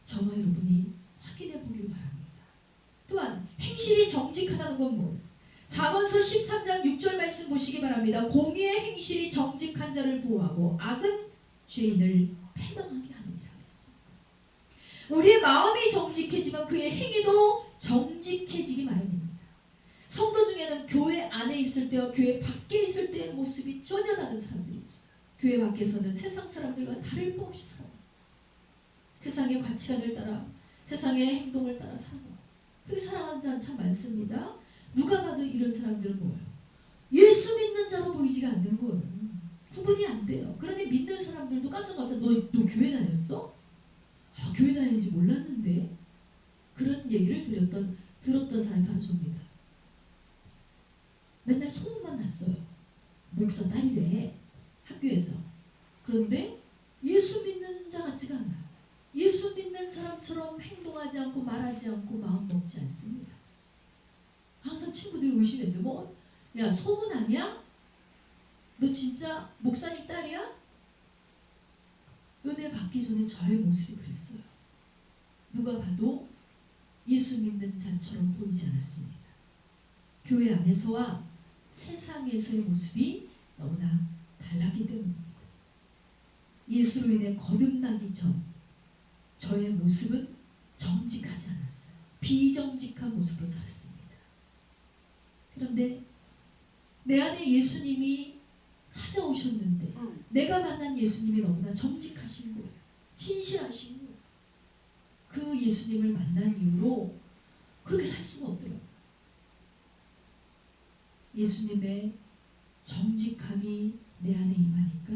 저와 여러분이 확인해 보길 바랍니다. 또한 행실이 정직하다는 건 뭐예요? 잠언서 13장 6절 말씀 보시기 바랍니다. 공의의 행실이 정직한 자를 보호하고 악은 죄인을 패망하게 하느니라 했습니다. 우리의 마음이 정직해지면 그의 행위도 정직해지기 마련입니다. 성도 중에는 교회 안에 있을 때와 교회 밖에 있을 때의 모습이 전혀 다른 사람들이 있어요. 교회 밖에서는 세상 사람들과 다를 바 없이 살아요. 세상의 가치관을 따라, 세상의 행동을 따라 살아요. 그렇게 살아가는 자는 참 많습니다. 누가 봐도 이런 사람들은 뭐예요? 예수 믿는 자로 보이지가 않는 거예요. 구분이 안 돼요. 그런데 믿는 사람들도 깜짝깜짝 너 교회 다녔어? 교회 다니는지 몰랐는데. 그런 얘기를 들었던 사람이 바로 저입니다. 맨날 소문만 났어요. 목사 딸이래, 학교에서. 그런데 예수 믿는 자 같지가 않아요. 예수 믿는 사람처럼 행동하지 않고 말하지 않고 마음 먹지 않습니다. 항상 친구들이 의심했어요. 야, 소문 아니야? 너 진짜 목사님 딸이야? 은혜 받기 전에 저의 모습이 그랬어요. 누가 봐도 예수 믿는 자처럼 보이지 않았습니다. 교회 안에서와 세상에서의 모습이 너무나 달랐기 때문입니다. 예수로 인해 거듭나기 전 저의 모습은 정직하지 않았어요. 비정직한 모습으로 살았습니다. 그런데 내 안에 예수님이 찾아오셨는데 내가 만난 예수님이 너무나 정직하신 거예요. 진실하신 거예요. 그 예수님을 만난 이후로 그렇게 살 수가 없더라고요. 예수님의 정직함이 내 안에 임하니까,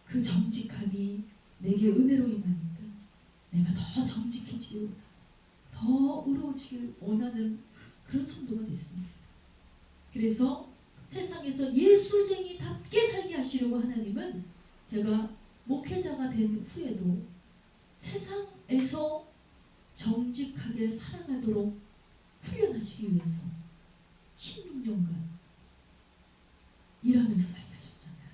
그 정직함이 내게 은혜로 임하니까 내가 더 정직해지길, 더 의로워지길 원하는 그런 성도가 됐습니다. 그래서 세상에서 예수쟁이답게 살게 하시려고 하나님은 제가 목회자가 된 후에도 세상에서 정직하게 살아가도록 훈련하시기 위해서 16년간 일하면서 살게 하셨잖아요.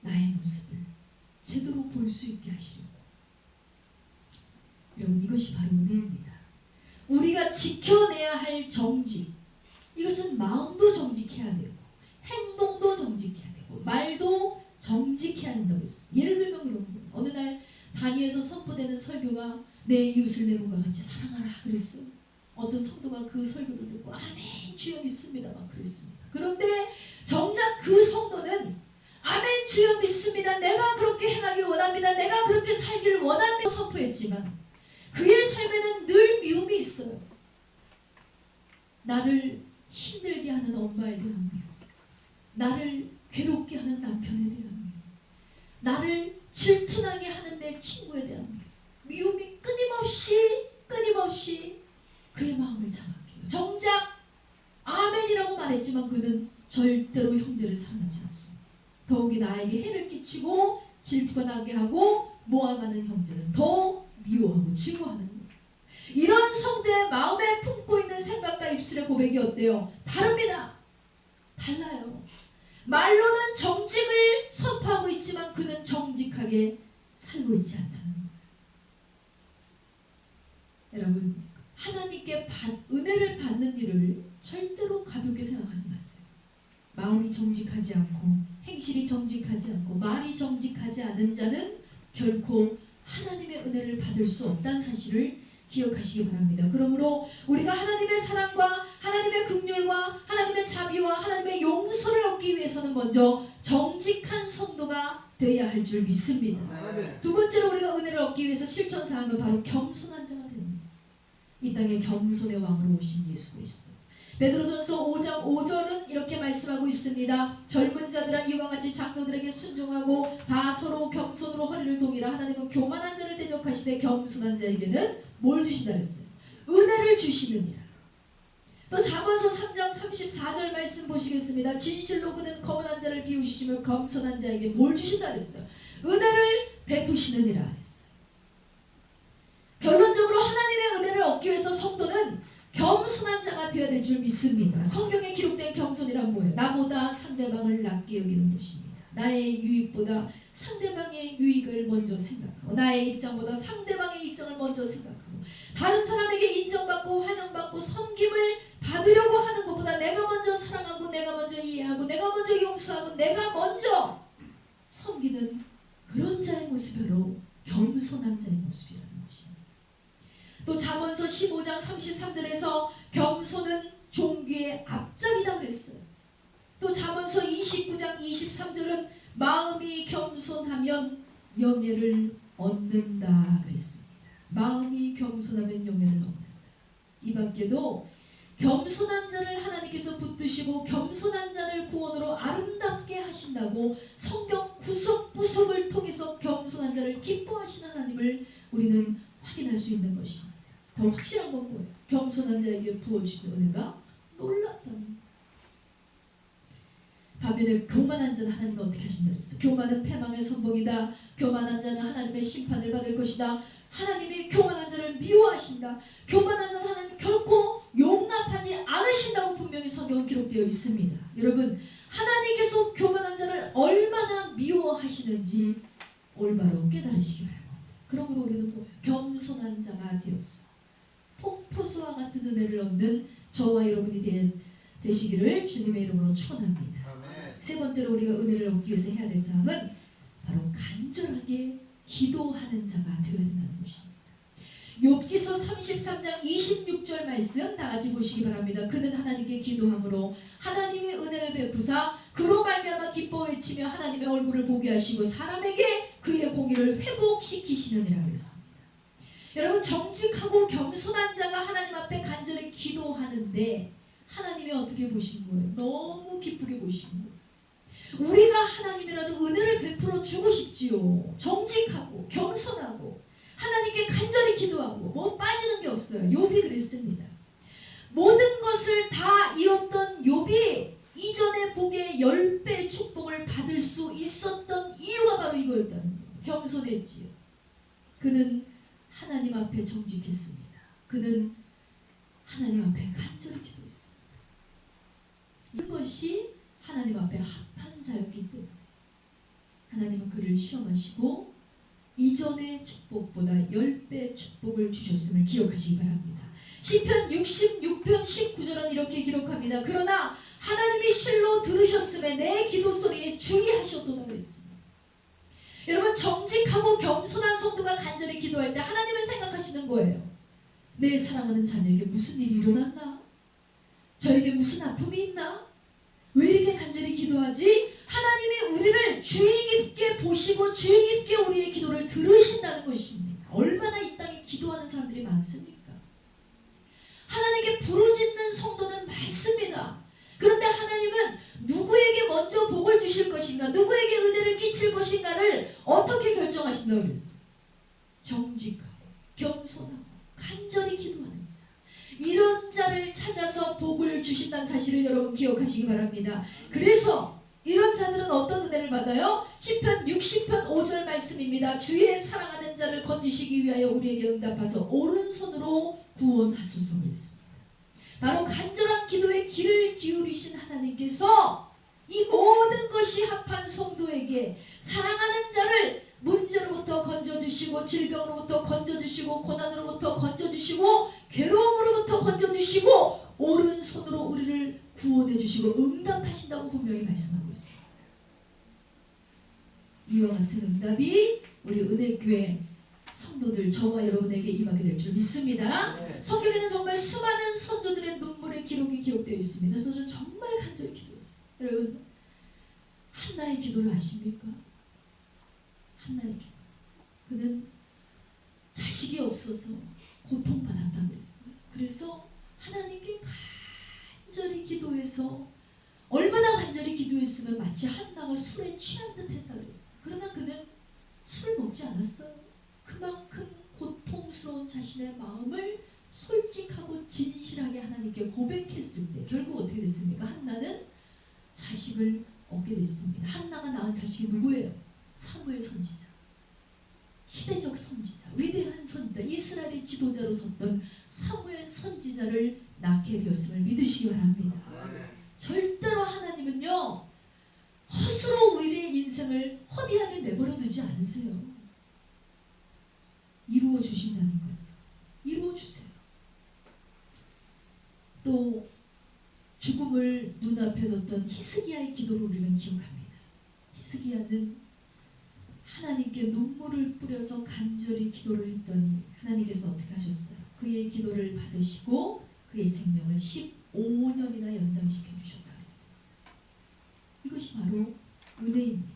나의 모습을 제대로 볼 수 있게 하시려고. 여러분, 이것이 바로 은혜입니다. 우리가 지켜내야 할 정직, 이것은 마음도 정직해야 되고 행동도 정직해야 되고 말도 정직해야 된다고 했어요. 예를 들면 그런 거예요. 어느 날 단위에서 선포되는 설교가 내 이웃을 내 몸과 같이 사랑하라 그랬어요. 어떤 성도가 그 설교를 듣고 아멘 주여 믿습니다 막 그랬습니다. 그런데 정작 그 성도는 아멘 주여 믿습니다, 내가 그렇게 행하길 원합니다, 내가 그렇게 살기를 원합니다 선포했지만 그의 삶에는 늘 미움이 있어요. 나를 힘들게 하는 엄마에 대한 미움, 나를 괴롭게 하는 남편에 대한 미움, 나를 질투나게 하는 내 친구에 대한 미움이 끊임없이 그의 마음을 장악해요. 정작 아멘이라고 말했지만 그는 절대로 형제를 사랑하지 않습니다. 더욱이 나에게 해를 끼치고 질투가 나게 하고 모함하는 형제는 더 미워하고 증오하는 거예요. 이런 성도의 마음에 품고 있는 생각과 입술의 고백이 어때요? 다릅니다. 달라요. 말로는 정직을 선포하고 있지만 그는 정직하게 살고 있지 않다는 거예요. 여러분, 하나님께 은혜를 받는 일을 절대로 가볍게 생각하지 마세요. 마음이 정직하지 않고 행실이 정직하지 않고 말이 정직하지 않은 자는 결코 하나님의 은혜를 받을 수 없다는 사실을 기억하시기 바랍니다. 그러므로 우리가 하나님의 사랑과 하나님의 긍휼과 하나님의 자비와 하나님의 용서를 얻기 위해서는 먼저 정직한 성도가 자가 되어야 할 줄 믿습니다. 아멘. 두 번째로 우리가 은혜를 얻기 위해서 실천사항은 바로 겸손한 자가 됩니다. 이 땅에 겸손의 왕으로 오신 예수 그리스도. 베드로전서 5장 5절은 이렇게 말씀하고 있습니다. 젊은 자들아 이와 같이 장로들에게 순종하고 다 서로 겸손으로 허리를 동이라. 하나님은 교만한 자를 대적하시되 겸손한 자에게는 뭘 주시다 그랬어요? 은혜를 주시느니라. 또 잠언서 3장 34절 말씀 보시겠습니다. 진실로 그는 거만한 자를 비우시며 겸손한 자에게 뭘 주신다 그랬어요? 은혜를 베푸시느니라 그랬어요. 결론적으로 하나님의 은혜를 얻기 위해서 성도는 겸손한 자가 되어야 될 줄 믿습니다. 성경에 기록된 겸손이란 뭐예요? 나보다 상대방을 낮게 여기는 것입니다. 나의 유익보다 상대방의 유익을 먼저 생각하고 나의 입장보다 상대방의 입장을 먼저 생각하고 다른 사람에게 인정받고 환영받고 섬김을 받으려고 하는 것보다 내가 먼저 사랑하고 내가 먼저 이해하고 내가 먼저 용서하고 내가 먼저 섬기는 그런 자의 모습으로 겸손한 자의 모습이라는 것입니다. 또 잠언서 15장 33절에서 겸손은 종귀의 앞잡이다 그랬어요. 또 잠언서 29장 23절은 마음이 겸손하면 영예를 얻는다 그랬습니다. 마음이 겸손하면 영예를 얻는다. 이 밖에도 겸손한 자를 하나님께서 붙드시고 겸손한 자를 구원으로 아름답게 하신다고 성경 구석구석을 통해서 겸손한 자를 기뻐하시는 하나님을 우리는 확인할 수 있는 것입니다. 더 확실한 건 뭐예요? 겸손한 자에게 부어주시는 은혜가 놀랍다는. 반면에 교만한 자는 하나님이 어떻게 하신다 그랬어요? 교만은 패망의 선봉이다. 교만한 자는 하나님의 심판을 받을 것이다. 하나님이 교만한 자를 미워하신다. 교만한 자는 하나님 결코 용납하지 않으신다고 분명히 성경은 기록되어 있습니다. 여러분, 하나님께서 교만한 자를 얼마나 미워하시는지 올바로 깨달으시기 바랍니다. 그러므로 우리는 뭐예요? 겸손한 자가 되었어. 폭포수와 같은 은혜를 얻는 저와 여러분이 되시기를 주님의 이름으로 축원합니다. 세 번째로 우리가 은혜를 얻기 위해서 해야 될 사항은 바로 간절하게 기도하는 자가 되어야 된다는 것입니다. 욥기서 33장 26절 말씀 다 같이 보시기 바랍니다. 그는 하나님께 기도함으로 하나님의 은혜를 베푸사 그로 말미암아 기뻐 외치며 하나님의 얼굴을 보게 하시고 사람에게 그의 공의를 회복시키시느니라 그랬습니다. 여러분, 정직하고 겸손한 자가 하나님 앞에 간절히 기도하는데 하나님이 어떻게 보시는 거예요? 너무 기쁘게 보시는 거예요. 우리가 하나님이라도 은혜를 베풀어 주고 싶지요. 정직하고 겸손하고 하나님께 간절히 기도하고 뭐 빠지는 게 없어요. 욥이 그랬습니다. 모든 것을 다 잃었던 욥이 이전의 복의 10배 축복을 받을 수 있었던 이유가 바로 이거였다는 거예요. 겸손했지요. 그는 하나님 앞에 정직했습니다. 그는 하나님 앞에 간절히 기도했습니다. 이것이 하나님 앞에 합한 자였기 때문에 하나님은 그를 시험하시고 이전의 축복보다 10배 축복을 주셨음을 기억하시기 바랍니다. 시편 66편 19절은 이렇게 기록합니다. 그러나 하나님이 실로 들으셨음에 내 기도 소리에 주의하셨도다 그랬습니다. 여러분, 정직하고 겸손한 성도가 간절히 기도할 때 하나님은 생각하시는 거예요. 내 사랑하는 자녀에게 무슨 일이 일어났나? 저에게 무슨 아픔이 있나? 왜 이렇게 간절히 기도하지? 하나님이 우리를 주의 깊게 보시고 주의 깊게 우리의 기도를 들으신다는 것입니다. 얼마나 이 땅에 기도하는 사람들이 많습니까? 하나님께 부르짖는 성도는 많습니다. 그런데 하나님은 누구에게 먼저 복을 주실 것인가, 누구에게 은혜를 끼칠 것인가를 어떻게 결정하신다고 그랬어요? 정직하고 겸손하고 간절히 기도하는 자, 이런 자를 찾아서 복을 주신다는 사실을 여러분 기억하시기 바랍니다. 그래서 이런 자들은 어떤 은혜를 받아요? 시편 60편 5절 말씀입니다. 주의 사랑하는 자를 건지시기 위하여 우리에게 응답하서 오른손으로 구원하소서 했습니다. 바로 간절한 기도에 귀를 기울이신 하나님께서 이 모든 것이 합한 성도에게 사랑하는 자를 문제로부터 건져주시고 질병으로부터 건져주시고 고난으로부터 건져주시고 괴로움으로부터 건져주시고 오른손으로 우리를 구원해주시고 응답하신다고 분명히 말씀하고 있어요. 이와 같은 응답이 우리 은혜교회 성도들 저와 여러분에게 임하게 될 줄 믿습니다. 성경에는 정말 수많은 선조들의 눈물의 기록이 기록되어 있습니다. 그래서 저는 정말 간절히 기도했어요. 여러분, 한나의 기도를 아십니까? 하나님께. 그는 자식이 없어서 고통받았다고 했어요. 그래서 하나님께 간절히 기도해서 얼마나 간절히 기도했으면 마치 한나가 술에 취한 듯 했다고 했어요. 그러나 그는 술을 먹지 않았어요. 그만큼 고통스러운 자신의 마음을 솔직하고 진실하게 하나님께 고백했을 때 결국 어떻게 됐습니까? 한나는 자식을 얻게 됐습니다. 한나가 낳은 자식이 누구예요? 사무엘 선지자. 시대적 선지자, 위대한 선지자, 이스라엘의 지도자로 섰던 사무엘 선지자를 낳게 되었음을 믿으시기 바랍니다. 절대로 하나님은요 헛으로 우리의 인생을 허비하게 내버려 두지 않으세요. 이루어 주신다는 거예요. 이루어 주세요. 또 죽음을 눈앞에 뒀던 히스기야의 기도를 우리는 기억합니다. 히스기야는 하나님께 눈물을 뿌려서 간절히 기도를 했더니 하나님께서 어떻게 하셨어요? 그의 기도를 받으시고 그의 생명을 15년이나 연장시켜 주셨다고 했습니다. 이것이 바로 은혜입니다.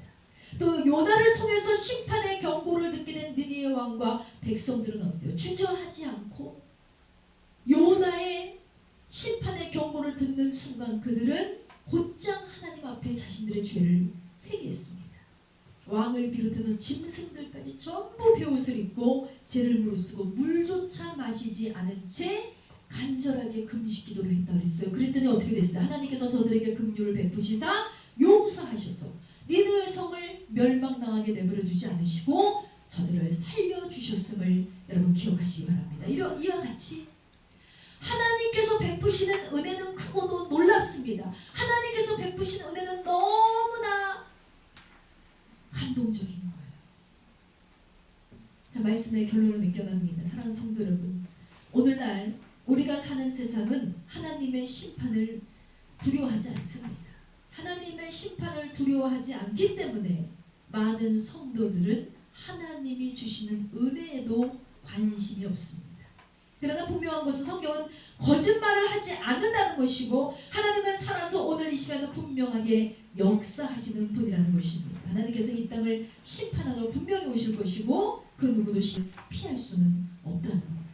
또 요나를 통해서 심판의 경고를 듣게 된 느니의 왕과 백성들은 어때요? 주저하지 않고 요나의 심판의 경고를 듣는 순간 그들은 곧장 하나님 앞에 자신들의 죄를 회개했습니다. 왕을 비롯해서 짐승들까지 전부 베옷을 입고 죄를 무릅쓰고 물조차 마시지 않은 채 간절하게 금식 기도를 했다고 했어요. 그랬더니 어떻게 됐어요? 하나님께서 저들에게 긍휼을 베푸시사 용서하셔서 니느웨 성을 멸망당하게 내버려 두지 않으시고 저들을 살려주셨음을 여러분 기억하시기 바랍니다. 이와 같이 하나님께서 베푸시는 은혜는 크고도 놀랍습니다. 하나님께서 베푸시는 은혜는 너무나 감동적인 거예요. 자, 말씀의 결론을 맺겨납니다. 사랑하는 성도 여러분, 오늘날 우리가 사는 세상은 하나님의 심판을 두려워하지 않습니다. 하나님의 심판을 두려워하지 않기 때문에 많은 성도들은 하나님이 주시는 은혜에도 관심이 없습니다. 그러나 분명한 것은 성경은 거짓말을 하지 않는다는 것이고 하나님은 살아서 오늘 이 시간에 분명하게 역사하시는 분이라는 것입니다. 하나님께서 이 땅을 심판하러 분명히 오실 것이고 그 누구도 피할 수는 없다는 겁니다.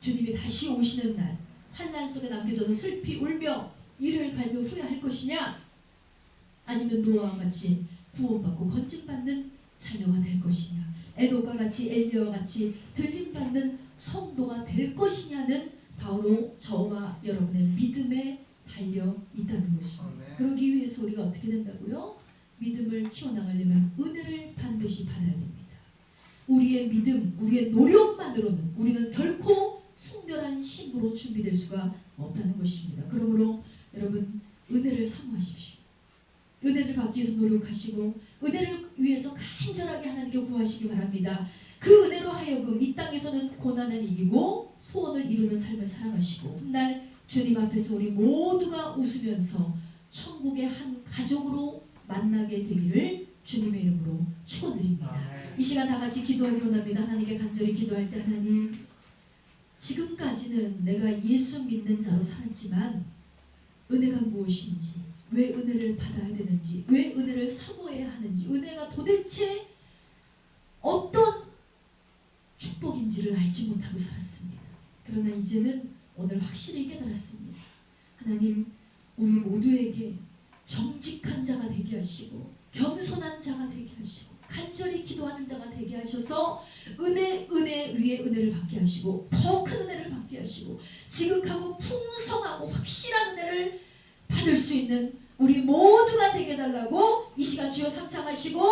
주님이 다시 오시는 날 환난 속에 남겨져서 슬피 울며 이를 갈며 후회할 것이냐, 아니면 노아와 같이 구원받고 건진받는 자녀가 될 것이냐, 에녹과 같이 엘리야와 같이 들림받는 성도가 될 것이냐는 바로 저와 여러분의 믿음에 달려 있다는 것입니다. 그러기 위해서 우리가 어떻게 된다고요? 믿음을 키워나가려면 은혜를 반드시 받아야 됩니다. 우리의 믿음, 우리의 노력만으로는 우리는 결코 순결한 신부로 준비될 수가 없다는 것입니다. 그러므로 여러분 은혜를 사모하십시오. 은혜를 받기 위해서 노력하시고 은혜를 위해서 간절하게 하나님께 구하시기 바랍니다. 그 은혜로 하여금 이 땅에서는 고난을 이기고 소원을 이루는 삶을 살아가시고 훗날 주님 앞에서 우리 모두가 웃으면서 천국의 한 가족으로 만나게 되기를 주님의 이름으로 축원드립니다. 이 시간 다 같이 기도하기로 합니다. 하나님께 간절히 기도할 때 하나님, 지금까지는 내가 예수 믿는 자로 살았지만 은혜가 무엇인지, 왜 은혜를 받아야 되는지, 왜 은혜를 사모해야 하는지, 은혜가 도대체 어떤 축복인지를 알지 못하고 살았습니다. 그러나 이제는 오늘 확실히 깨달았습니다. 하나님, 우리 모두에게 정직한 자가 되게 하시고 겸손한 자가 되게 하시고 간절히 기도하는 자가 되게 하셔서 은혜 위에 은혜를 받게 하시고 더 큰 은혜를 받게 하시고 지극하고 풍성하고 확실한 은혜를 받을 수 있는 우리 모두가 되게 해달라고 이 시간 주여 삼창하시고